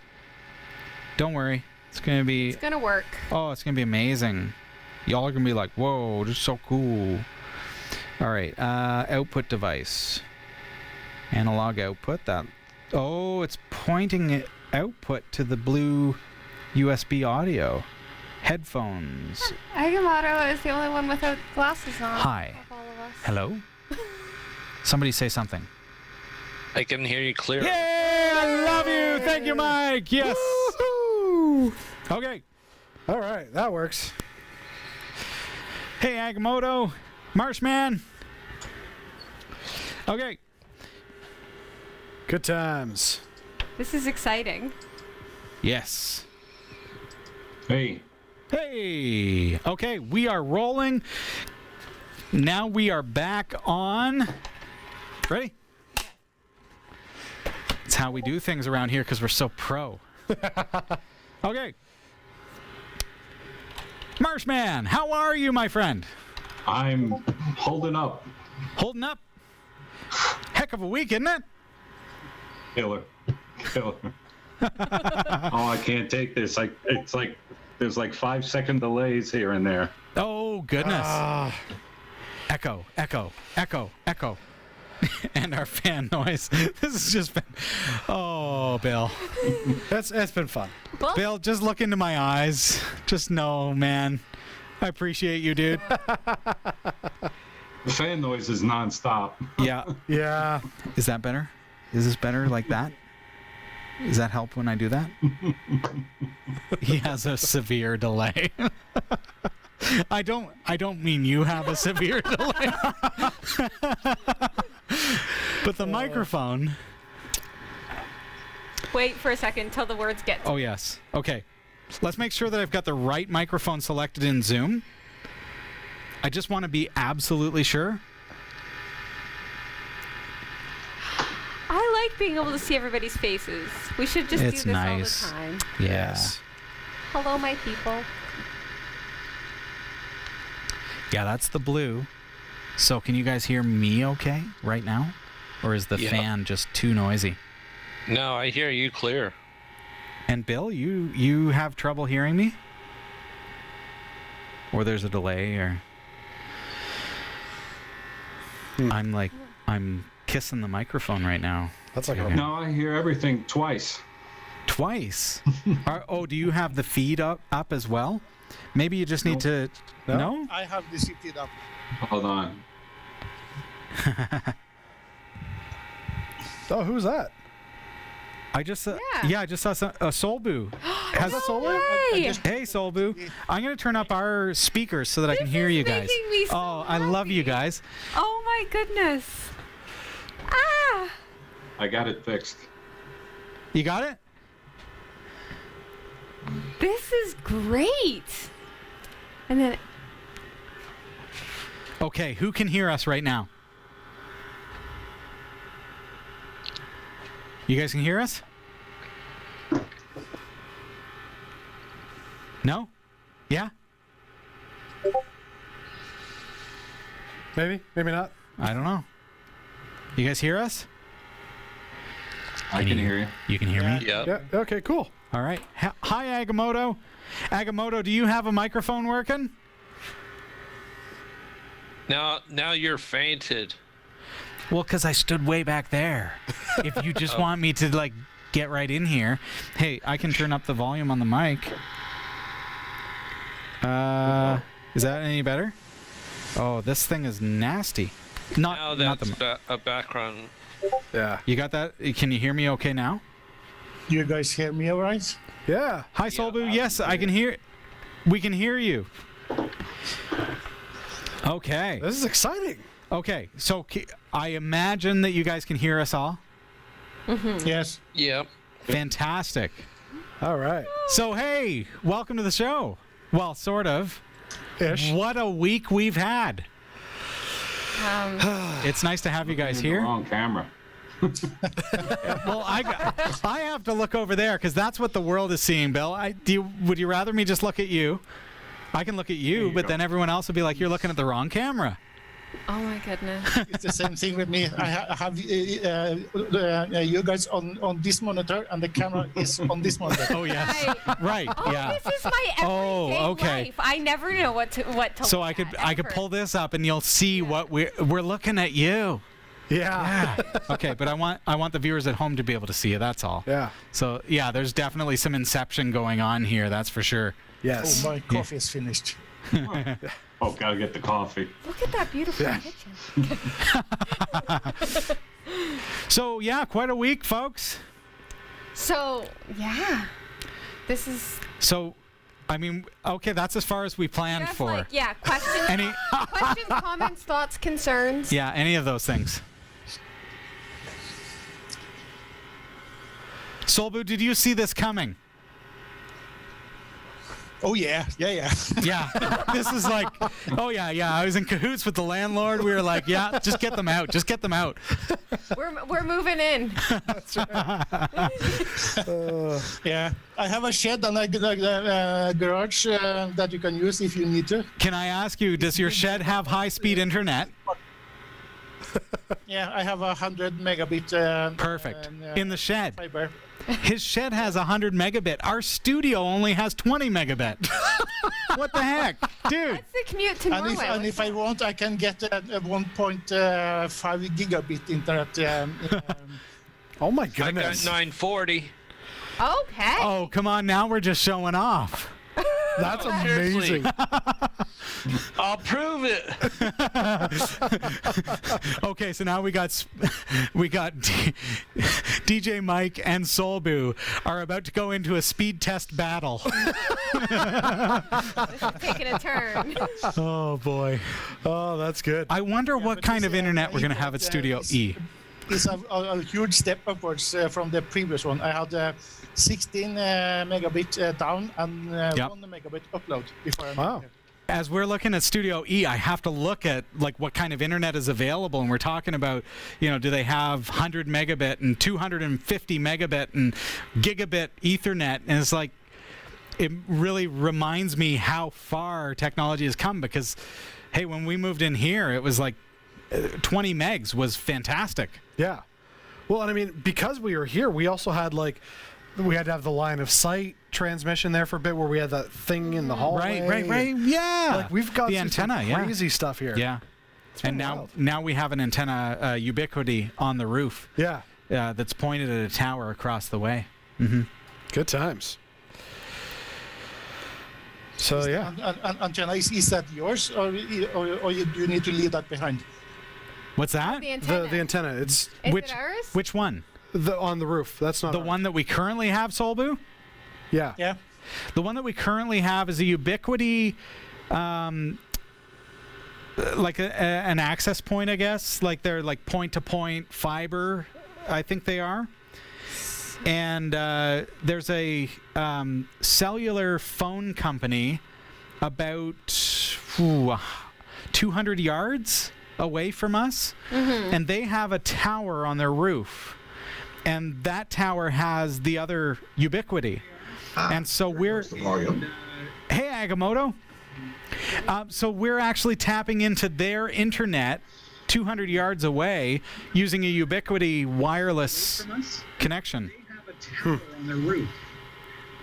Don't worry. It's going to be... It's gonna work. Oh, it's going to be amazing. Y'all are going to be like, whoa, this is so cool. All right, output device. Analog output. That. Oh, it's pointing it output to the blue USB audio. Headphones. Agamotto is the only one without glasses on. Hi. Of all of us. Hello? Somebody say something. I can hear you clearly. Yay! I love you! Thank you, Mike! Yes! Woo-hoo! Okay. All right, that works. Hey, Agamotto. Marshman. Okay. Good times. This is exciting. Yes. Hey, Hey! Okay, we are rolling. Now we are back on. Ready? It's how we do things around here because we're so pro. Okay. Marshman, how are you, my friend? I'm holding up. Holding up? Heck of a week, isn't it? Killer. Killer. Oh, I can't take this. It's like there's like 5-second delays here and there. Oh, goodness. Echo, echo, echo, echo. And our fan noise. This has just been... Oh, Bill. It's been fun. Well, Bill, just look into my eyes. Just know, man. I appreciate you, dude. The fan noise is nonstop. Yeah. Yeah. Is that better? Is this better like that? Does that help when I do that? He has a severe delay. I don't mean you have a severe delay. But the microphone. wait for a second until the words get. Oh, yes. Okay. Let's make sure that I've got the right microphone selected in Zoom. I just want to be absolutely sure. I like being able to see everybody's faces. We should just It's do this nice. all the time. Yes. Hello, my people. Yeah, that's the blue. So can you guys hear me okay right now? Or is the Yeah. fan just too noisy? No, I hear you clear. And Bill, you have trouble hearing me? Or there's a delay or... I'm kissing the microphone right now. That's like Okay. a... No, I hear everything twice. Twice? Do you have the feed up as well? Maybe you just need to... No? I have the seated up. Hold on. Oh, who's that? I just saw... Yeah. I just saw Solbu. Has that Solar? Yay! Hey, Solbu. I'm going to turn up our speakers so that I can hear is you guys. making me so Oh, I love you happy. guys. Oh my goodness. Ah! I got it fixed. You got it? This is great. And then Okay, who can hear us right now? You guys can hear us? No? Yeah? Maybe, maybe not. I don't know. You guys hear us? I can hear you. You can hear me? Yep. Yeah. Okay. Cool. All right. Hi, Agamotto. Agamotto, do you have a microphone working? Now you're fainted. Well, because I stood way back there. If you just want me to, like, get right in here. Hey, I can turn up the volume on the mic. Is that any better? Oh, this thing is nasty. Now Not that's the. a background. Yeah. You got that? Can you hear me okay now? You guys hear me all right? Yeah. Hi, Solbu. Yes, I can hear. We can hear you. Okay. This is exciting. Okay. So I imagine that you guys can hear us all. Yes. Yep. Fantastic. All right. So hey, welcome to the show. Well, sort of. Ish. What a week we've had. It's nice to have you guys In the here. wrong camera. Well, I have to look over there because that's what the world is seeing, Bill. Would you rather me just look at you? I can look at you, but then everyone else will be like, you're looking at the wrong camera. oh my goodness. It's the same thing with me. I have you guys on this monitor, and the camera is on this monitor. Oh yes, Right. right, Oh, yeah. this is my everyday okay. life. I never know what to So look I could ever. pull this up and you'll see what we're looking at you. Yeah. Okay, but I want the viewers at home to be able to see it. That's all. Yeah. So yeah, there's definitely some inception going on here. That's for sure. Yes. Oh, my coffee is finished. Oh, gotta get the coffee. Look at that beautiful kitchen. So yeah, quite a week, folks. So yeah, this is So, I mean, okay, that's as far as we planned just for. like questions, Any, questions, comments, thoughts, concerns. yeah, any of those things. Solbu, did you see this coming? Oh yeah. Yeah, this is like, oh yeah. I was in cahoots with the landlord. We were like, yeah, just get them out. Just get them out. We're moving in. Yeah. I have a shed and a garage that you can use if you need to. Can I ask you, does your shed have high-speed internet? Yeah, I have 100 megabit. Perfect. In the shed. Fiber. His shed has 100 megabit. Our studio only has 20 megabit. What the heck? Dude. That's the commute to Norway. And if I want, I can get a 1.5 gigabit internet. Oh my I got goodness. 940. Okay. Oh, come on. Now we're just showing off. That's Seriously. amazing. I'll prove it. Okay, so now we got DJ Mike and Solbu are about to go into a speed test battle. This is taking a turn. Oh boy. Oh, that's good. I wonder what but kind this, of internet we're going to have at Studio E. It's a huge step upwards from the previous one. I had 16 megabit down and 1 megabit upload before I Wow. moved here. As we're looking at Studio E, I have to look at like what kind of internet is available, and we're talking about, do they have 100 megabit and 250 megabit and gigabit Ethernet? And it's like, it really reminds me how far technology has come because, hey, when we moved in here, it was like 20 megs was fantastic. Yeah. Well, and I mean, because we were here, we also had we had to have the line of sight transmission there for a bit where we had that thing in the hallway. Right. Yeah. Like we've got the some antenna, yeah. crazy stuff here. Yeah. been And wild. now we have an antenna ubiquity on the roof Yeah. that's pointed at a tower across the way. Good times. So yeah. And Antenna, is that yours, or you do you need to leave that behind? What's that? The antenna. The antenna. It's Is which it ours? which one? on the roof. That's not The ours. one that we currently have, Solbu? Yeah. Yeah. The one that we currently have is a ubiquity, like an access point, I guess. Like they're like point-to-point fiber, I think they are. And there's a cellular phone company about 200 yards away from us, and they have a tower on their roof, and that tower has the other ubiquity. And so we're... Hey, Agamotto. So we're actually tapping into their internet 200 yards away using a ubiquity wireless connection. On their roof,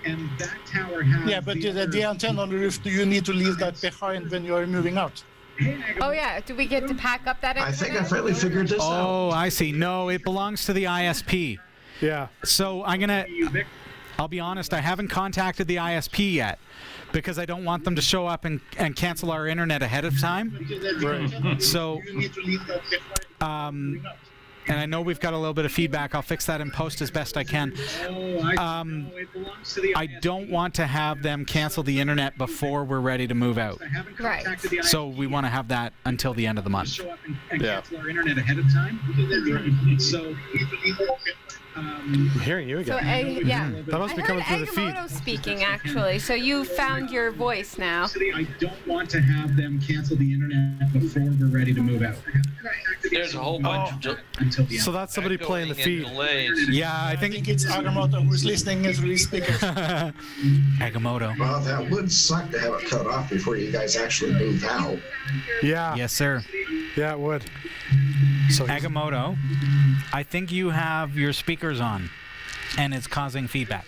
and that tower has Yeah, but the antenna on the roof, do you need to leave that behind when you're moving out? Oh yeah, do we get to pack up that? I think I finally figured this out. Oh, I see. No, it belongs to the ISP. Yeah. So I'll be honest, I haven't contacted the ISP yet because I don't want them to show up and cancel our internet ahead of time. So, and I know we've got a little bit of feedback. I'll fix that in post as best I can. I don't want to have them cancel the internet before we're ready to move out. Right. So we want to have that until the end of the month. Yeah. Cancel our internet ahead of time. So I'm hearing you So again. yeah. That must be coming through the feed. Agamotto speaking actually. So you found your voice now. I don't want to have them cancel the internet before we're ready to move out. There's a whole bunch of Until the end. So that's somebody playing the echoing and feed. delays. Yeah, I I think think it's Agamotto who's listening through his speakers. Agamotto. Well, that would suck to have it cut off before you guys actually move out. Yeah. Yes, sir. Yeah, it would. So Agamotto, I think you have your speakers on, and it's causing feedback.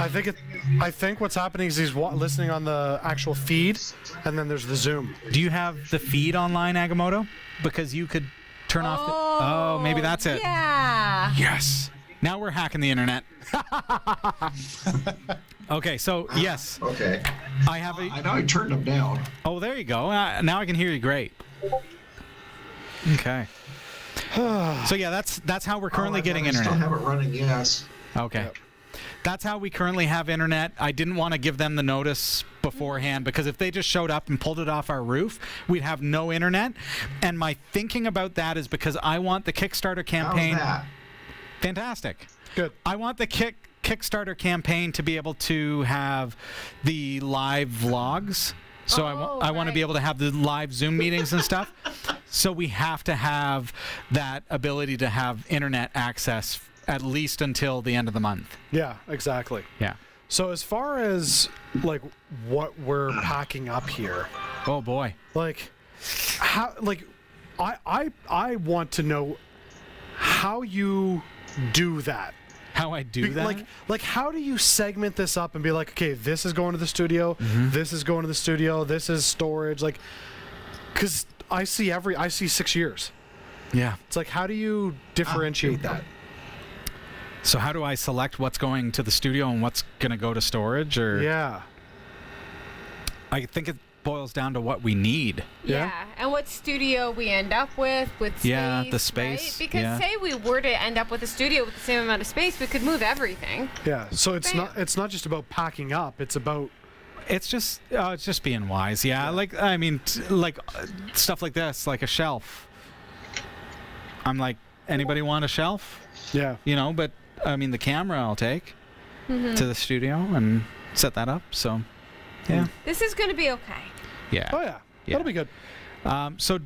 I think what's happening is he's listening on the actual feed, and then there's the Zoom. Do you have the feed online, Agamotto? Because you could turn off the... Oh, maybe that's it. Yeah. Yes. Now we're hacking the internet. Okay, so yes, Okay. I have a... I know I turned them down. Oh, there you go. Now I can hear you great. Okay. So yeah, that's how we're currently getting I internet. still have it running, yes. Okay. Yep. That's how we currently have internet. I didn't want to give them the notice beforehand because if they just showed up and pulled it off our roof, we'd have no internet. And my thinking about that is because I want the Kickstarter campaign. How's that? Fantastic. Good. I want the Kickstarter campaign to be able to have the live vlogs. So I want to be able to have the live Zoom meetings and stuff. So we have to have that ability to have internet access at least until the end of the month. Yeah, exactly. Yeah. So as far as like what we're packing up here, Oh boy. like how I want to know how you do that. How I do that? Like how do you segment this up and be like, okay, this is going to the studio, this is going to the studio, this is storage, like, because I see 6 years. Yeah. It's like, how do you differentiate that? So how do I select what's going to the studio and what's going to go to storage? Or Yeah. I think it boils down to what we need. Yeah. And what studio we end up with space. Yeah, the right? space, Because yeah. say we were to end up with a studio with the same amount of space, we could move everything. Yeah. So it's Bam. not just about packing up, it's about It's just being wise. Yeah. Like stuff like this, like a shelf. I'm like, anybody want a shelf? yeah. You know, but I mean, the camera I'll take to the studio and set that up. So, yeah. This is going to be okay. Yeah. Oh yeah. That'll be good. So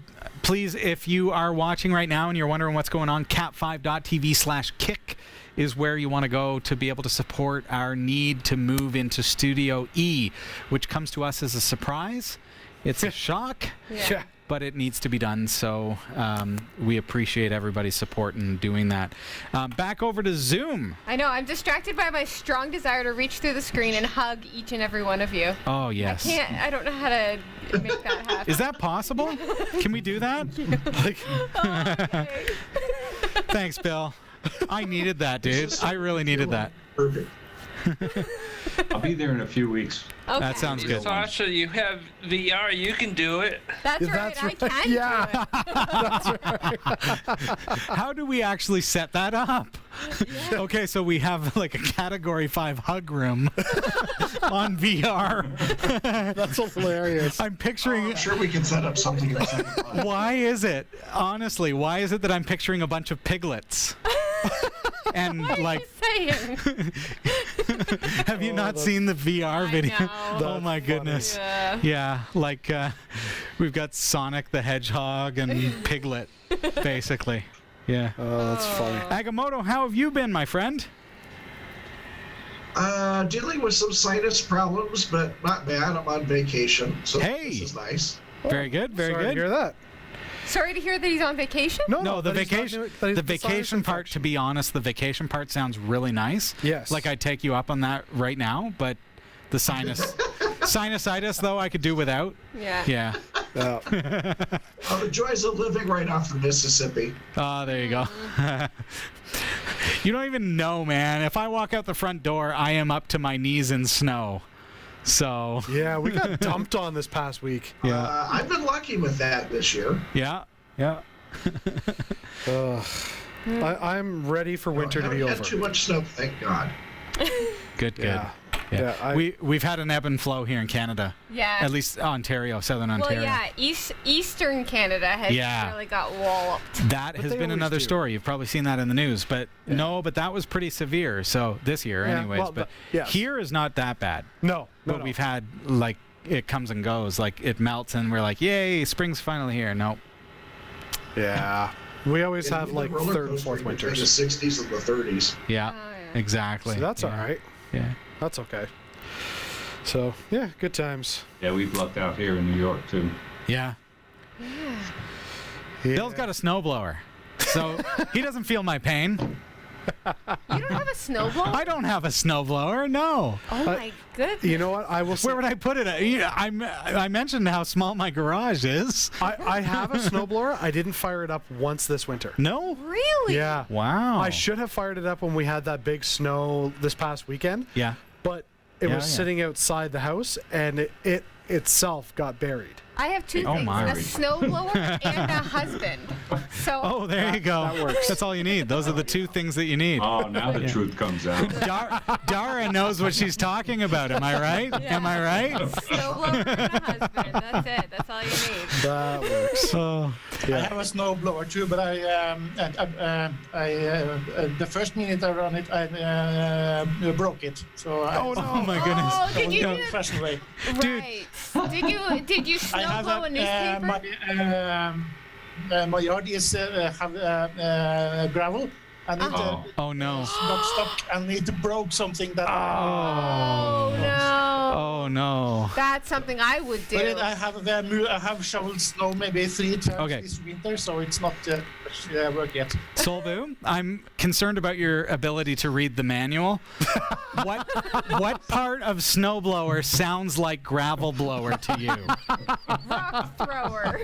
please, if you are watching right now and you're wondering what's going on, cat5.tv/kick is where you want to go to be able to support our need to move into Studio E, which comes to us as a surprise. It's a shock, Yeah. but it needs to be done. So we appreciate everybody's support in doing that. Back over to Zoom. I know. I'm distracted by my strong desire to reach through the screen and hug each and every one of you. Oh, yes. I don't know how to make that happen. Is that possible? Can we do that? Like, Okay. thanks, Bill. I needed that, dude. I really needed that. Perfect. I'll be there in a few weeks. Okay. That sounds good. Sasha, you have VR. You can do it. That's right. That's I right. can Yeah. do it. How do we actually set that up? Okay, so we have like a Category 5 hug room on VR. That's hilarious. I'm picturing. I'm sure we can set up something in a second. Why is it, honestly, why is it that I'm picturing a bunch of piglets? And What are like, you saying? have you not seen the VR I video? know. Oh my goodness. Yeah. Yeah, like we've got Sonic the Hedgehog and Piglet, basically. Yeah. Oh, that's funny. Agamotto, how have you been, my friend? Dealing with some sinus problems, but not bad. I'm on vacation, so Hey. this is nice. Very good, very Sorry good. to hear that. Sorry to hear that he's on vacation. No, the that he's not vacation, doing- that he's the the sinus vacation part. infection. To be honest, the vacation part sounds really nice. Yes. Like I'd take you up on that right now, but the sinusitis though, I could do without. Yeah. Yeah. Yeah. The joys of living right off the Mississippi. Oh, there you go. You don't even know, man. If I walk out the front door, I am up to my knees in snow. So. Yeah, we got dumped on this past week. Yeah. I've been lucky with that this year. Yeah. Yeah. I'm ready for winter I to be haven't over. had too much snow, thank God. Good. Yeah. Yeah. Yeah, We've had an ebb and flow here in Canada. Yeah. At least Ontario, southern Well, Ontario. yeah, Eastern Canada has Yeah. really got walloped. That has they been always another do. story. You've probably seen that in the news, but but that was pretty severe. So this year, Yeah, anyways. well, but yes. here is not that bad. No, But we've had like it comes and goes. Like it melts, and we're like, yay, spring's finally here. Nope. Yeah. We always And have the like roller third and coaster fourth between the winters. 60s and the 30s. Yeah. Oh, yeah. Exactly. So that's yeah. all right. Yeah. That's okay. So, yeah, good times. Yeah, we've lucked out here in New York too. Yeah. Yeah. Bill's got a snowblower, so he doesn't feel my pain. You don't have a snowball? I don't have a snowblower. No. Oh my goodness. You know what? I will say, Where would I put it? I mentioned how small my garage is. I have a snowblower. I didn't fire it up once this winter. No. Really? Yeah. Wow. I should have fired it up when we had that big snow this past weekend, Yeah. but it Yeah, was yeah. sitting outside the house and it itself got buried. I have two Oh things: my. a snowblower and a husband. So Oh, there you go. that works. That's all you need. Those are the two things that you need. Oh, now the truth comes out. Dara knows what she's talking about. Am I right? Am I right? snowblower and a husband. That's it. That's all you need. That works. Oh, I have a snowblower too, but the first minute I run it, I broke it. So oh my goodness. Oh, did you? fashion way. Dude. Right. Did you I have snowblow a newspaper? my yard is have gravel, and it Oh no. got stuck, and it broke something that. Oh no. Oh no. That's something I would do. But then I have shoveled snow maybe 3 times Okay. this winter, so it's not work yet. Solbu, I'm concerned about your ability to read the manual. What part of snowblower sounds like gravel blower to you? Rock thrower.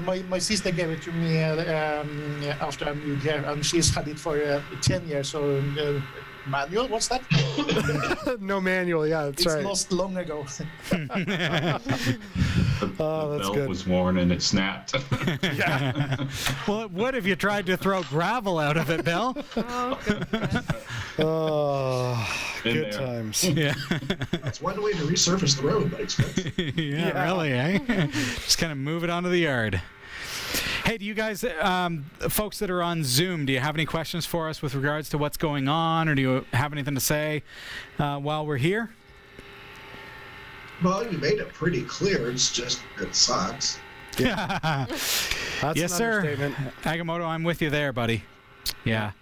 But my sister gave it to me after I moved here, and she's had it for 10 years. So manual, what's that? No manual. Yeah, that's It's right. lost long ago. The that's belt good. was worn and it snapped. Well, it would if you tried to throw gravel out of it, Bill. Oh, goodness. Oh, Been good there. times. Yeah. That's one way to resurface the road, but expensive. Yeah, really, eh? Just kind of move it onto the yard. Hey, do you guys, folks that are on Zoom, do you have any questions for us with regards to what's going on, or do you have anything to say while we're here? Well, you made it pretty clear. It's just, it sucks. That's Yes, an sir. understatement. Agamotto, I'm with you there, buddy. Yeah.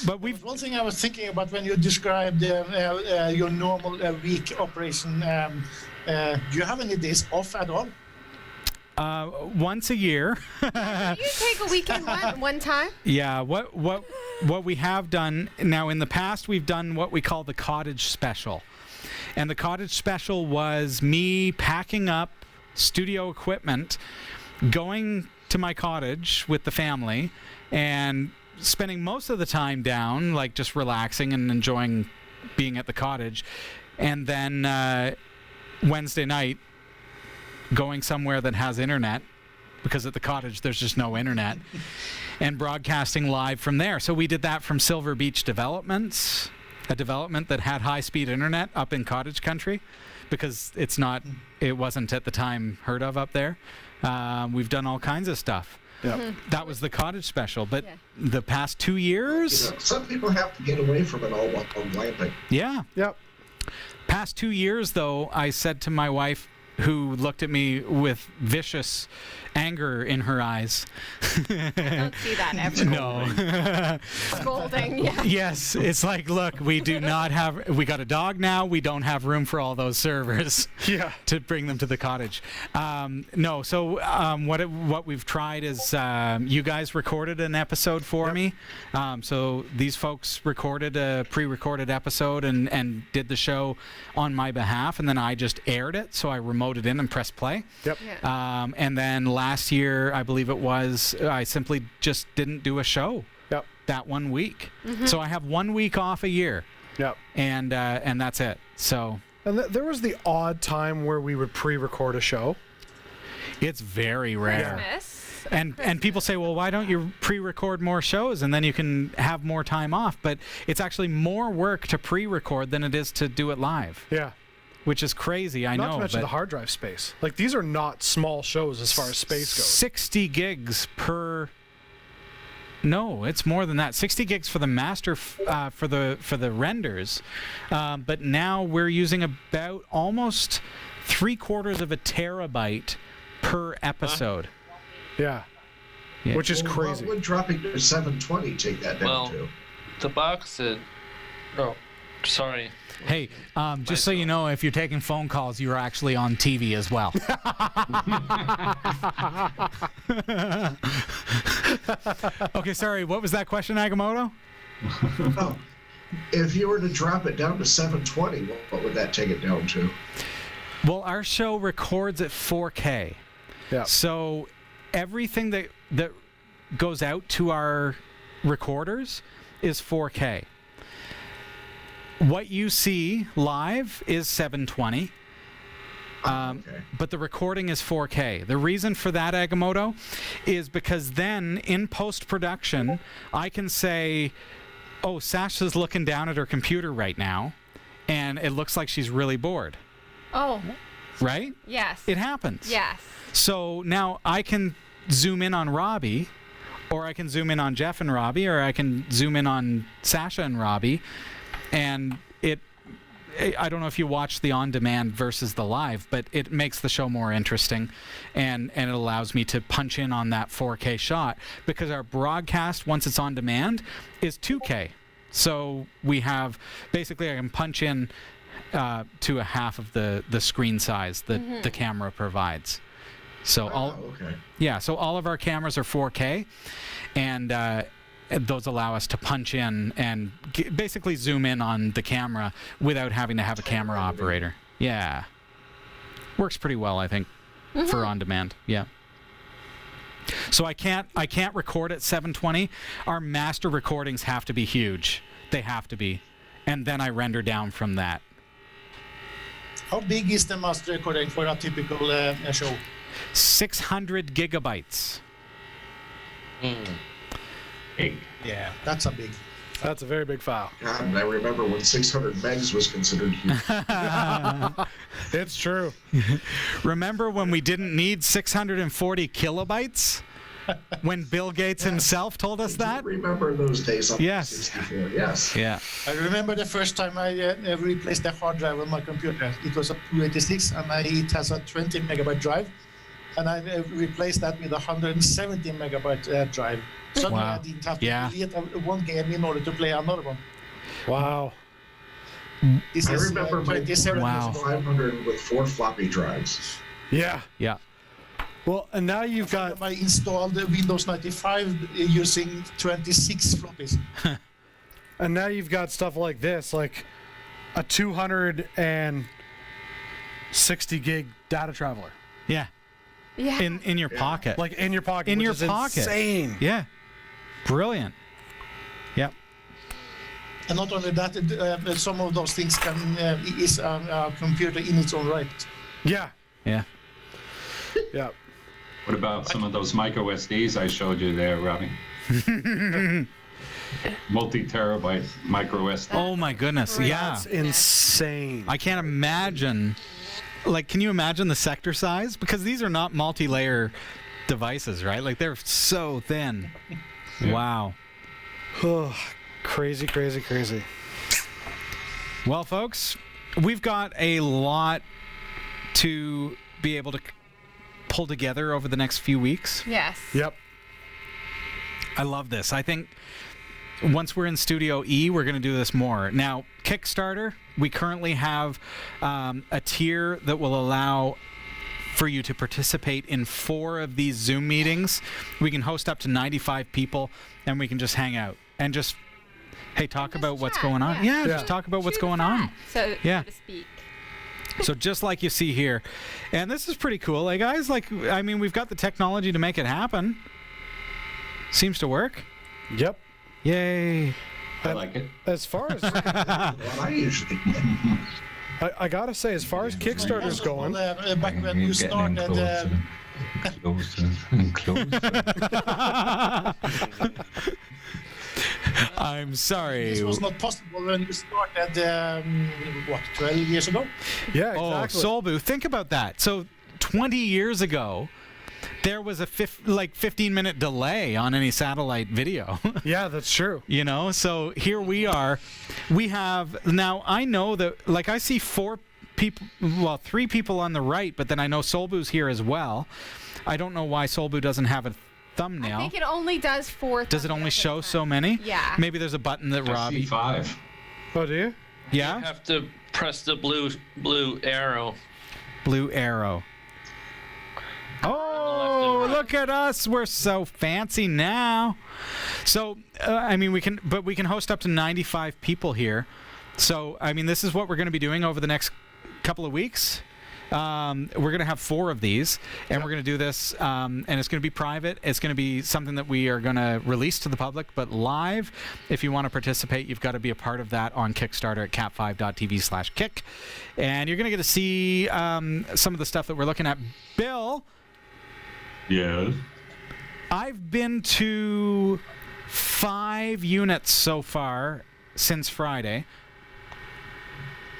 But we've One thing I was thinking about when you described your normal week operation, do you have any days off at all? once a year. You take a weekend one time? Yeah, what we have done now, in the past we've done what we call the cottage special. And the cottage special was me packing up studio equipment, going to my cottage with the family, and spending most of the time down, like just relaxing and enjoying being at the cottage. And then Wednesday night, going somewhere that has internet, because at the cottage there's just no internet, and broadcasting live from there. So we did that from Silver Beach Developments, a development that had high-speed internet up in cottage country, because it wasn't at the time heard of up there. We've done all kinds of stuff. Yeah. That was the cottage special, but Yeah. the past 2 years, You know, some people have to get away from it all while glamping. yeah. Yep. Past 2 years, though, I said to my wife, who looked at me with vicious anger in her eyes. I don't see that ever. No. Scolding, yeah. Yes, it's like, look, we got a dog now. We don't have room for all those servers. Yeah. To bring them to the cottage. No, so what we've tried is you guys recorded an episode for me. So these folks recorded a pre-recorded episode and did the show on my behalf, and then I just aired it. So I remoted in and pressed play. Yep. Yeah. And then last year, I believe it was, I simply just didn't do a show. Yep. That 1 week. So I have 1 week off a year. Yep. And that's it. So And there was the odd time where we would pre-record a show. it's very rare. Christmas. And people say, well, why don't you pre-record more shows and then you can have more time off? But it's actually more work to pre-record than it is to do it live, Yeah. which is crazy. I Not know. to mention but the hard drive space. Like, these are not small shows as far as space goes. 60 gigs per. No, it's more than that. 60 gigs for the master for the renders, but now we're using about almost 3/4 of a terabyte per episode. Yeah. Yeah. Which is Well, crazy. What would dropping to 720 take that down Well, to? the box said. Oh, sorry. Hey, just so you know, if you're taking phone calls, you're actually on TV as well. Okay, sorry. What was that question, Agamotto? Oh, if you were to drop it down to 720, what would that take it down to? Well, our show records at 4K. Yeah. So everything that goes out to our recorders is 4K. What you see live is 720. Okay. But the recording is 4K. The reason for that, Agamotto, is because then in post-production, I can say, oh, Sasha's looking down at her computer right now, and it looks like she's really bored, Oh, right? yes. It happens. Yes. So now I can zoom in on Robbie, or I can zoom in on Jeff and Robbie, or I can zoom in on Sasha and Robbie, and I don't know if you watch the on-demand versus the live, but it makes the show more interesting, and it allows me to punch in on that 4K shot, because our broadcast, once it's on demand, is 2K. So we have, basically I can punch in to a half of the screen size that the camera provides. So so all of our cameras are 4K, and those allow us to punch in and basically zoom in on the camera without having to have a camera operator. Yeah. Works pretty well, I think, for on demand. Yeah. So I can't record at 720. Our master recordings have to be huge. They have to be. And then I render down from that. How big is the master recording for a typical show? 600 gigabytes. Big. Yeah, that's a big. That's a very big file. God, and I remember when 600 megs was considered huge. It's true. Remember when we didn't need 640 kilobytes? When Bill Gates himself told us that? Remember those days on Yes. 64? Yes. Yeah. I remember the first time I replaced the hard drive on my computer. It was a 286, and it has a 20 megabyte drive, and I replaced that with a 170 megabyte drive. Suddenly Wow. I didn't have to Yeah. delete one game in order to play another one. Wow. This I is remember my 27 Wow. 500 with 4 floppy drives. Yeah. Yeah. Well, and now you've got I installed Windows 95 using 26 floppies. stuff like this, like a 260 gig data traveler, Yeah. Yeah. In your pocket. like in your pocket. In which your is pocket. Insane. Yeah. Brilliant. Yep. And not only that, some of those things is a computer in its own right. Yeah. Yeah. Yeah. What about some of those micro SDs I showed you there, Robbie? Multi-terabyte micro SD. Oh my goodness. Yeah. That's insane. I can't imagine like, can you imagine the sector size? Because these are not multi-layer devices, right? Like, they're so thin. Wow. Oh, crazy, crazy, crazy. Well, folks, we've got a lot to be able to pull together over the next few weeks. Yes. Yep. I love this. I think once we're in Studio E, we're going to do this more. Now, Kickstarter, we currently have a tier that will allow for you to participate in 4 of these Zoom meetings. We can host up to 95 people, and we can just hang out and just, hey, talk about what's chat, going on. yeah. Yeah, just talk about what's going on. So Yeah. to speak. So just like you see here. And this is pretty cool. Like, guys, like, I mean, we've got the technology to make it happen. Seems to work. Yep. Yay. I like it. As far as Well, I usually. I gotta say, as far as Kickstarter's going, Back when you started, Closer and closer. I'm sorry. this was not possible when you started, 12 years ago? yeah, Oh, exactly. Solbu, think about that. So 20 years ago, there was a 15-minute delay on any satellite video. Yeah, that's true. You know, so here we are. We have now. I know that, like, I see 4 people, well, 3 people on the right, but then I know Solbu's here as well. I don't know why Solbu doesn't have a thumbnail. I think it only does 4. Does it only show so many? Yeah. Maybe there's a button that I see Robbie. 5. Oh, do you? You Yeah. have to press the blue arrow. Blue arrow. Oh, look at us. We're so fancy now. So, I mean, we can host up to 95 people here. So, I mean, this is what we're going to be doing over the next couple of weeks. We're going to have 4 of these, and we're going to do this, and it's going to be private. It's going to be something that we are going to release to the public, but live. If you want to participate, you've got to be a part of that on Kickstarter at cat5.tv/kick. And you're going to get to see some of the stuff that we're looking at. Bill, Yes. I've been to 5 units so far since Friday.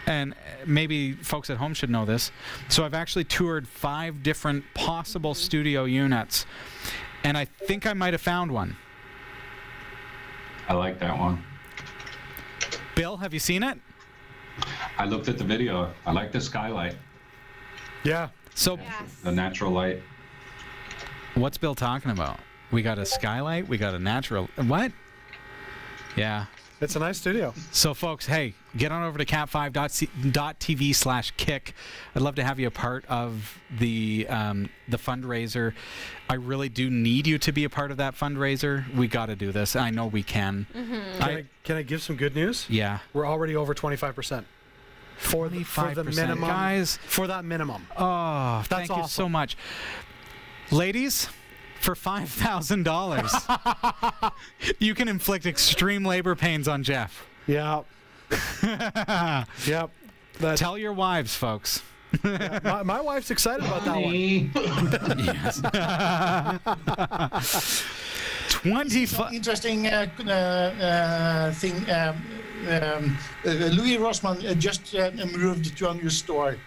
And maybe folks at home should know this. So I've actually toured 5 different possible studio units. And I think I might have found one. I like that one. Bill, have you seen it? I looked at the video. I like the skylight, Yeah. So Yes. the natural light. what's Bill talking about? We got a skylight. We got a natural. What? Yeah. It's a nice studio. So, folks, hey, get on over to cat5.tv/kick. I'd love to have you a part of the fundraiser. I really do need you to be a part of that fundraiser. We got to do this. I know we can. Can I give some good news? Yeah. We're already over 25%. For the 25%, minimum. guys. For that minimum. Oh, thank you so awesome. much. Ladies, for $5,000, you can inflict extreme labor pains on Jeff. Yeah. Yep. Tell your wives, folks. My wife's excited about that one. Yes. 25. Interesting thing. Louis Rossmann just moved to a new store.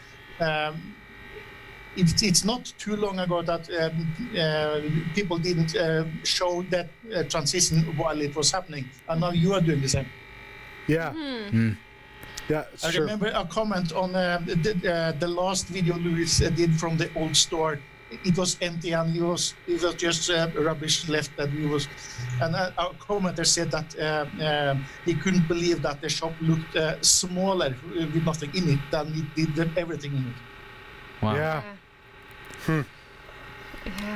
It's not too long ago that people didn't show that transition while it was happening, and now you are doing the same. Yeah. Yeah, it's I true. remember a comment on the last video Louis did from the old store. It was empty, and it was just rubbish left that we was. And a commenter said that he couldn't believe that the shop looked smaller with nothing in it than it did everything in it. Wow. Yeah.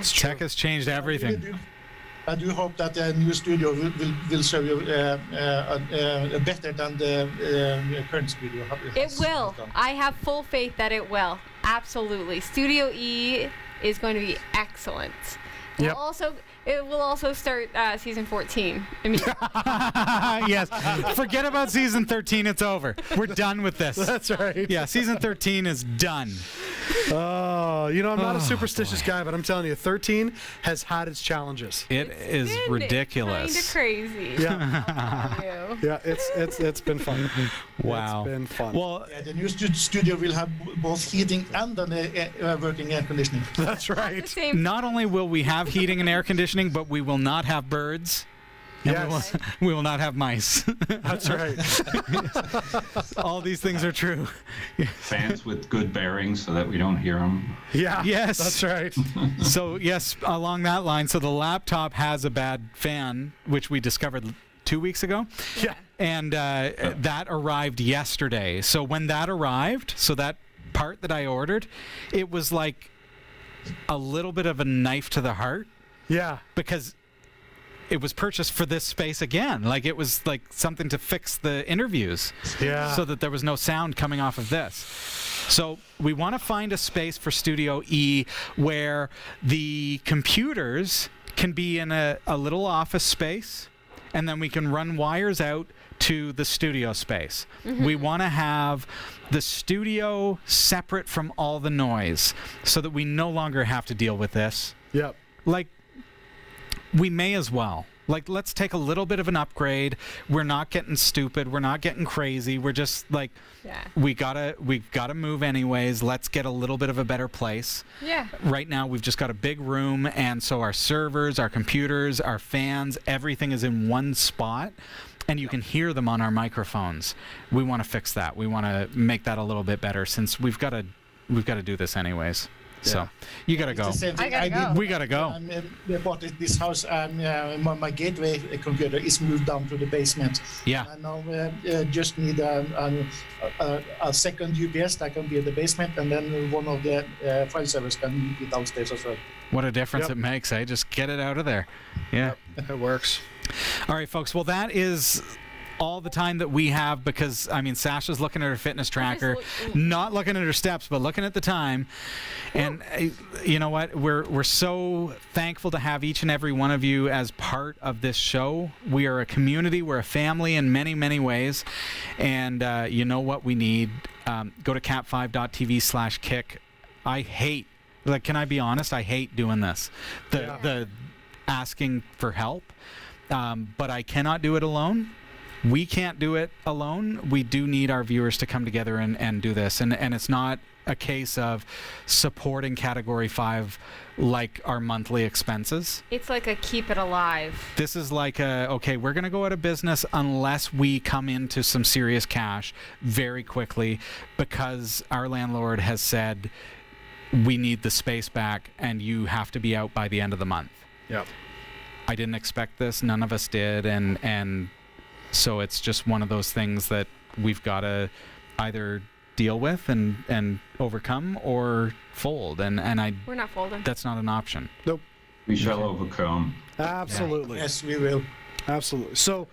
Tech has changed everything. I do hope that the new studio will serve you better than the current studio. It will. I have full faith that it will. Absolutely. Studio E is going to be excellent. Yep. It will also start season 14. I mean, Yes. Forget about season 13. It's over. We're done with this. That's right. Yeah, season 13 is done. Oh, you know, I'm not a superstitious guy, but I'm telling you, 13 has had its challenges. It is Kind of ridiculous. crazy. Yeah, You. yeah, it's been fun. Wow. It's been fun. Well, Yeah, the new studio will have both heating and working air conditioning. That's The right. same. not only will we have heating and air conditioning, but we will not have birds. And Yes, we will not have mice. that's right. All these things are true. Fans with good bearings so that we don't hear them. Yeah. Yes. That's right. So, yes, along that line, so the laptop has a bad fan, which we discovered 2 weeks ago. Yeah. And that arrived yesterday. So when that arrived, so that part that I ordered, it was like a little bit of a knife to the heart Yeah. because it was purchased for this space again. Like it was like something to fix the interviews Yeah. so that there was no sound coming off of this. So we want to find a space for Studio E where the computers can be in a little office space, and then we can run wires out to the studio space. We want to have the studio separate from all the noise so that we no longer have to deal with this. Yep. Like, we may as well. Like, let's take a little bit of an upgrade. We're not getting stupid. We're not getting crazy. We're just like, Yeah. we've gotta move anyways. Let's get a little bit of a better place. Yeah. Right now, we've just got a big room, and so our servers, our computers, our fans, everything is in one spot, and you can hear them on our microphones. We want to fix that. We want to make that a little bit better since we've got to do this anyways. So you gotta It's go. the same thing I gotta did. go. We gotta go. I bought this house, and my gateway computer is moved down to the basement. Yeah. I now just need a second UPS that can be in the basement, and then one of the file servers can be downstairs as well. What a difference Yep. it makes, eh? Just get it out of there. Yeah. It works. All right, folks. Well, that is all the time that we have because, I mean, Sasha's looking at her fitness tracker, not looking at her steps, but looking at the time. And you know what? We're so thankful to have each and every one of you as part of this show. We are a community. We're a family in many, many ways. And you know what we need? Go to cat5.tv/kick. I hate, like, can I be honest? I hate doing this. The asking for help. But I cannot do it alone. We can't do it alone. We do need our viewers to come together and do this. And it's not a case of supporting Category 5 like our monthly expenses. It's like a keep it alive. This is like okay, we're going to go out of business unless we come into some serious cash very quickly because our landlord has said we need the space back and you have to be out by the end of the month. Yep. I didn't expect this. None of us did. And so it's just one of those things that we've got to either deal with and overcome or fold. And We're not folding. that's not an option. We shall overcome. Absolutely. Yes, we will. Absolutely. So,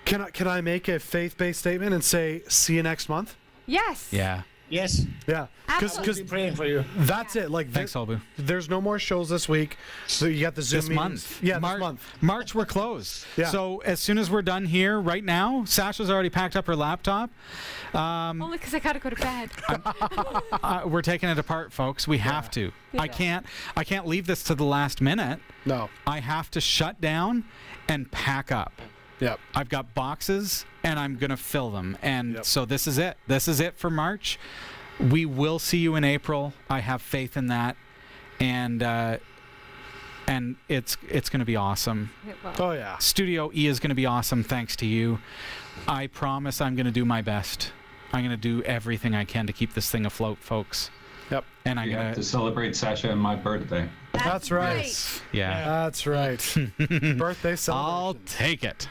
can I make a faith-based statement and say, see you next month? Yes. Yeah. Yes, Yeah. I'll Because be praying for you. that's it. Like, Thanks, Olbu. there's no more shows this week. So you got the Zoom This meetings. month. Yeah, this month. March, we're closed. Yeah. So as soon as we're done here right now, Sasha's already packed up her laptop. Only because I gotta go to bed. We're taking it apart, folks. We have to. I can't leave this to the last minute. No. I have to shut down and pack up. Yep. I've got boxes and I'm going to fill them. And Yep. so this is it. This is it for March. We will see you in April. I have faith in that. And it's going to be awesome. It will. Oh yeah. Studio E is going to be awesome thanks to you. I promise I'm going to do my best. I'm going to do everything I can to keep this thing afloat, folks. Yep. And I'm We going have to celebrate Sasha and my birthday. That's right. yeah. That's right. Birthday I'll celebration. take it.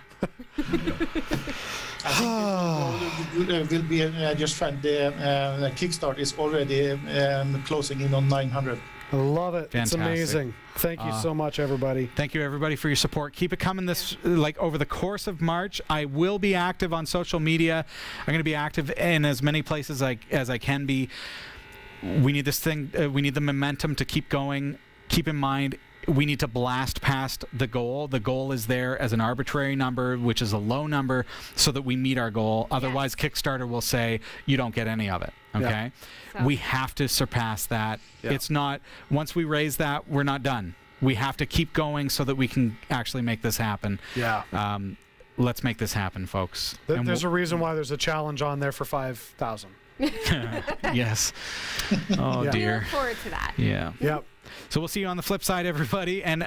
I think it will be just fine. The Kickstart is already closing in on 900. I love it. Fantastic. It's amazing. Thank you so much, everybody. Thank you, everybody, for your support. Keep it coming this like over the course of March. I will be active on social media. I'm going to be active in as many places as I can be. We need this thing. We need the momentum to keep going. Keep in mind, we need to blast past the goal. The goal is there as an arbitrary number, which is a low number, so that we meet our goal. Otherwise, Kickstarter will say you don't get any of it. Okay? So- We have to surpass that. Yeah. It's not, once we raise that, we're not done. We have to keep going so that we can actually make this happen. Yeah. Let's make this happen, folks. And There's a reason why there's a challenge on there for 5,000. yes. Oh, Yeah. We dear. look forward to that. Yeah. Yep. So we'll see you on the flip side, everybody, and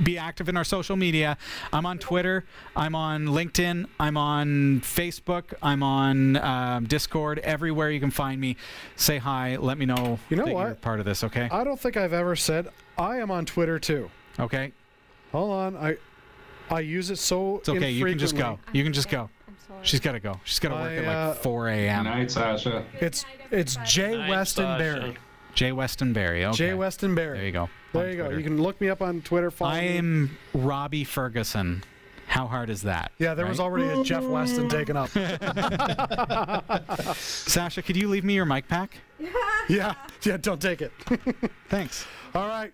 be active in our social media. I'm on Twitter. I'm on LinkedIn. I'm on Facebook. I'm on Discord. Everywhere you can find me. Say hi. Let me know, You know that what? you're part of this, okay? I don't think I've ever said I am on Twitter too. Okay? Hold on. I use it so It's okay. You can just go. infrequently. You can just go. I'm sorry. She's got to go. She's got to work at I, like 4 Good a.m. night, Sasha. It's Jay Night, Westonberry. Sasha. Jay Westonberry. Okay. Jay Westonberry. There you go. There On you go. Twitter. You can look me up on Twitter. Follow me. I'm Robbie Ferguson. How hard is that? Yeah, there was right? already a Jeff Weston taken up. Sasha, could you leave me your mic pack? Yeah, don't take it. Thanks. All right.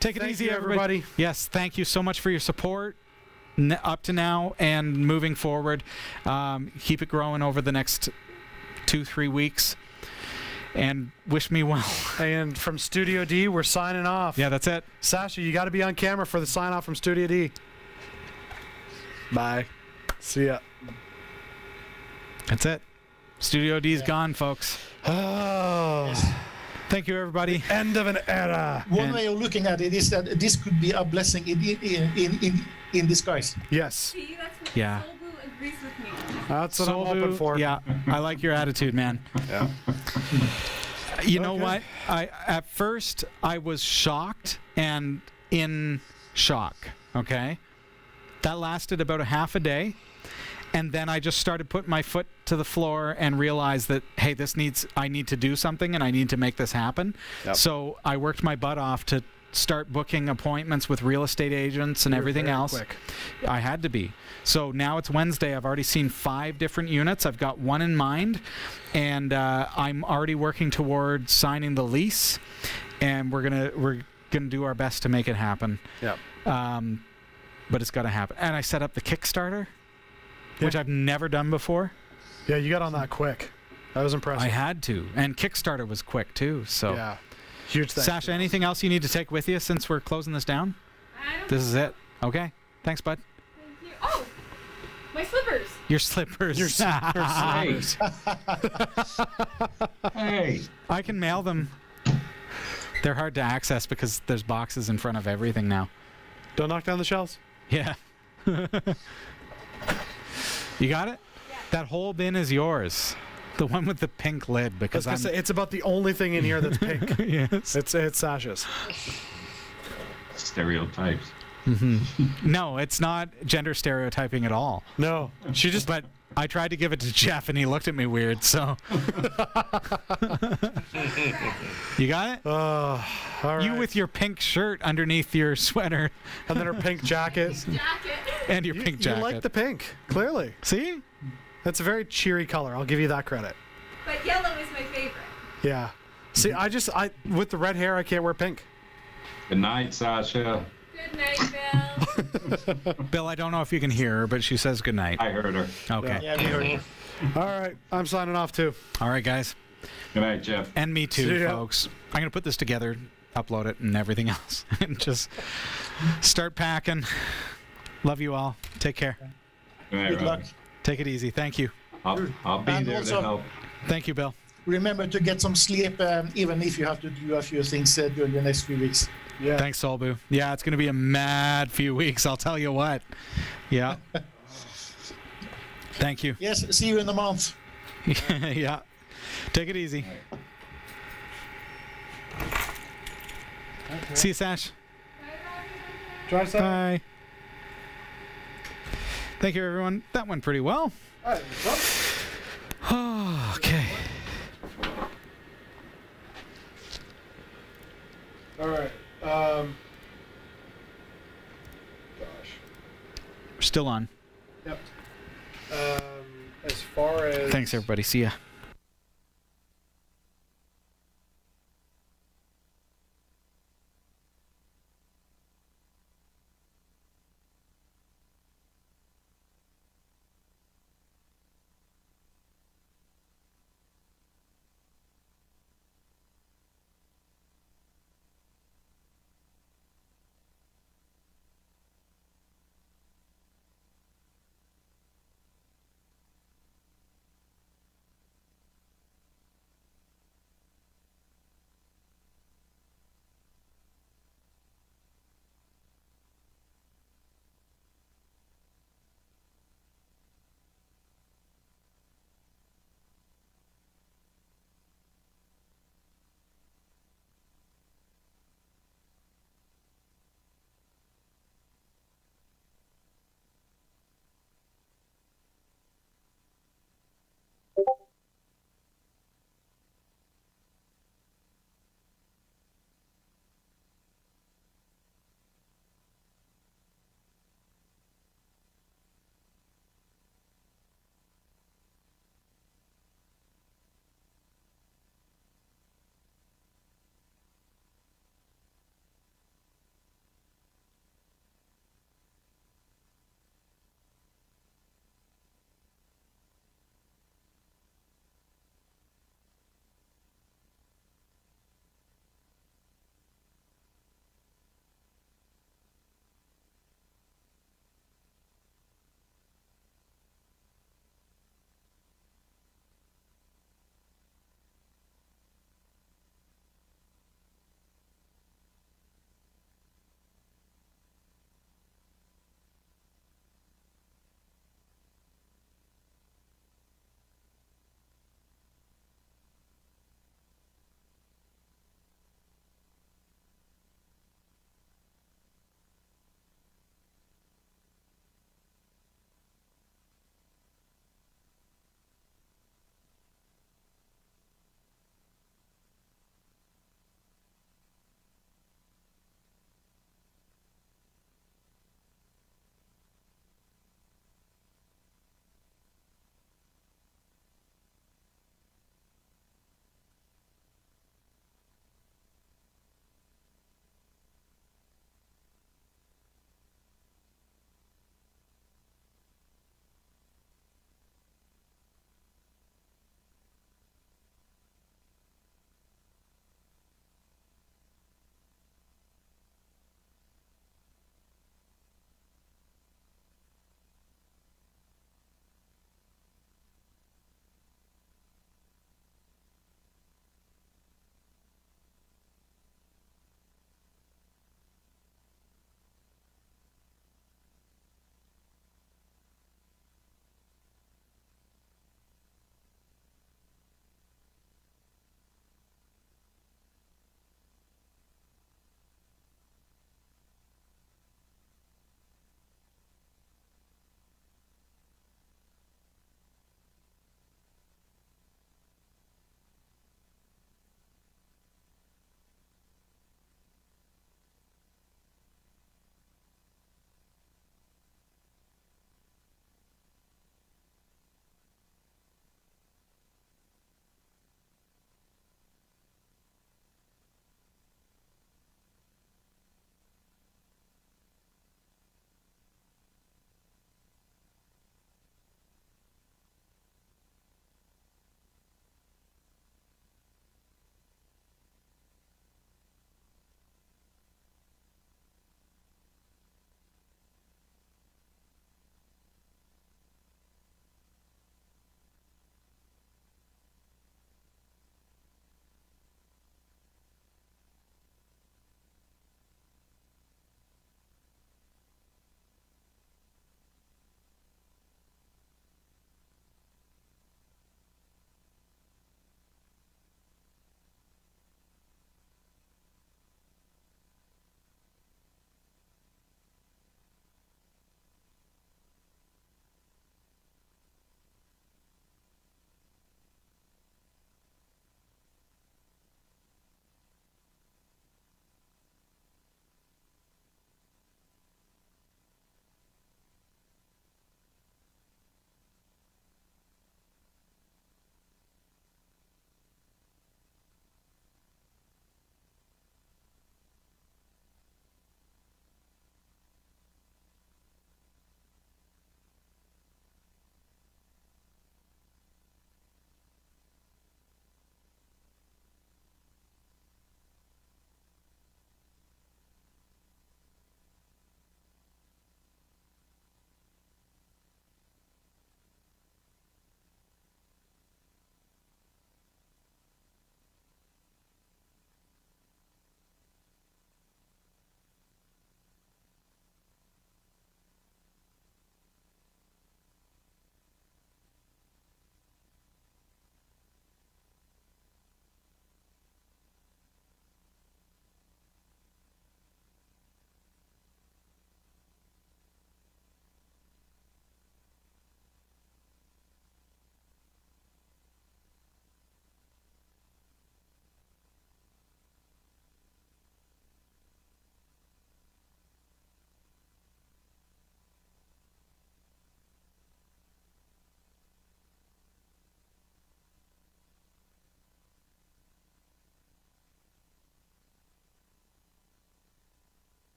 Take it Thank easy, you, everybody. Yes, thank you so much for your support up to now and moving forward. Keep it growing over the next 2-3 weeks. And wish me well. And from Studio D, we're signing off. Yeah, that's it. Sasha, you got to be on camera for the sign off from Studio D. Bye. See ya. That's it. Studio D's gone, folks. Oh, Thank you, everybody. end of an era. One And- way of looking at it is that this could be a blessing in disguise. Yes, See, that's what Yeah. Solbu agrees with me. that's what I'm Solbu, hoping for. Yeah, I like your attitude, man. Yeah. You know Okay. what? At first I was shocked and in shock. Okay, that lasted about a half a day, and then I just started putting my foot to the floor and realized that hey, I need to do something and I need to make this happen. Yep. So I worked my butt off to start booking appointments with real estate agents and You're everything very else. quick. I had to be. So now it's Wednesday. I've already seen 5 different units. I've got one in mind, and I'm already working toward signing the lease, and we're gonna do our best to make it happen. Yep. But it's got to happen. And I set up the Kickstarter, which Yeah. I've never done before. Yeah, you got on that quick. That was impressive. I had to, and Kickstarter was quick too. So, Yeah. Huge thanks. Sasha, anything else you need to take with you since we're closing this down? I don't This is it. Okay. Thanks, bud. thank you. Oh, my slippers. Your slippers. Your Hey. Hey. I can mail them. They're hard to access because there's boxes in front of everything now. Don't knock down the shelves. Yeah. You got it? Yeah. That whole bin is yours. The one with the pink lid I was because gonna I'm say, it's about the only thing in here that's pink. yes. It's Sasha's. Stereotypes. No, it's not gender stereotyping at all. No, she just. But I tried to give it to Jeff and he looked at me weird, so you got it? All right. You with your pink shirt underneath your sweater and then her pink jacket. Jacket. and your You, pink you jacket. like the pink, clearly. See? That's a very cheery color. I'll give you that credit. But yellow is my favorite. Yeah. See, I with the red hair, I can't wear pink. Good night, Sasha. Good night, Bill. Bill, I don't know if you can hear her, but she says good night. I heard her. Okay. Yeah, we heard you. All right, I'm signing off too. All right, guys. Good night, Jeff. And me too, See ya. folks. I'm going to put this together, upload it, and everything else. And just start packing. Love you all. Take care. Good night, Good luck. Robbie. Take it easy. Thank you. I'll be And there also- to help. Thank you, Bill. Remember to get some sleep, even if you have to do a few things during the next few weeks. Yeah. Thanks, Solbu. Yeah, it's going to be a mad few weeks. I'll tell you what. Yeah. Thank you. Yes, see you in a month. Yeah. Take it easy. See you, Sash. Drive some. Bye. Thank you, everyone. That went pretty well. Okay. All right. Gosh. We're still on. Yep. As far as Thanks, everybody. See ya.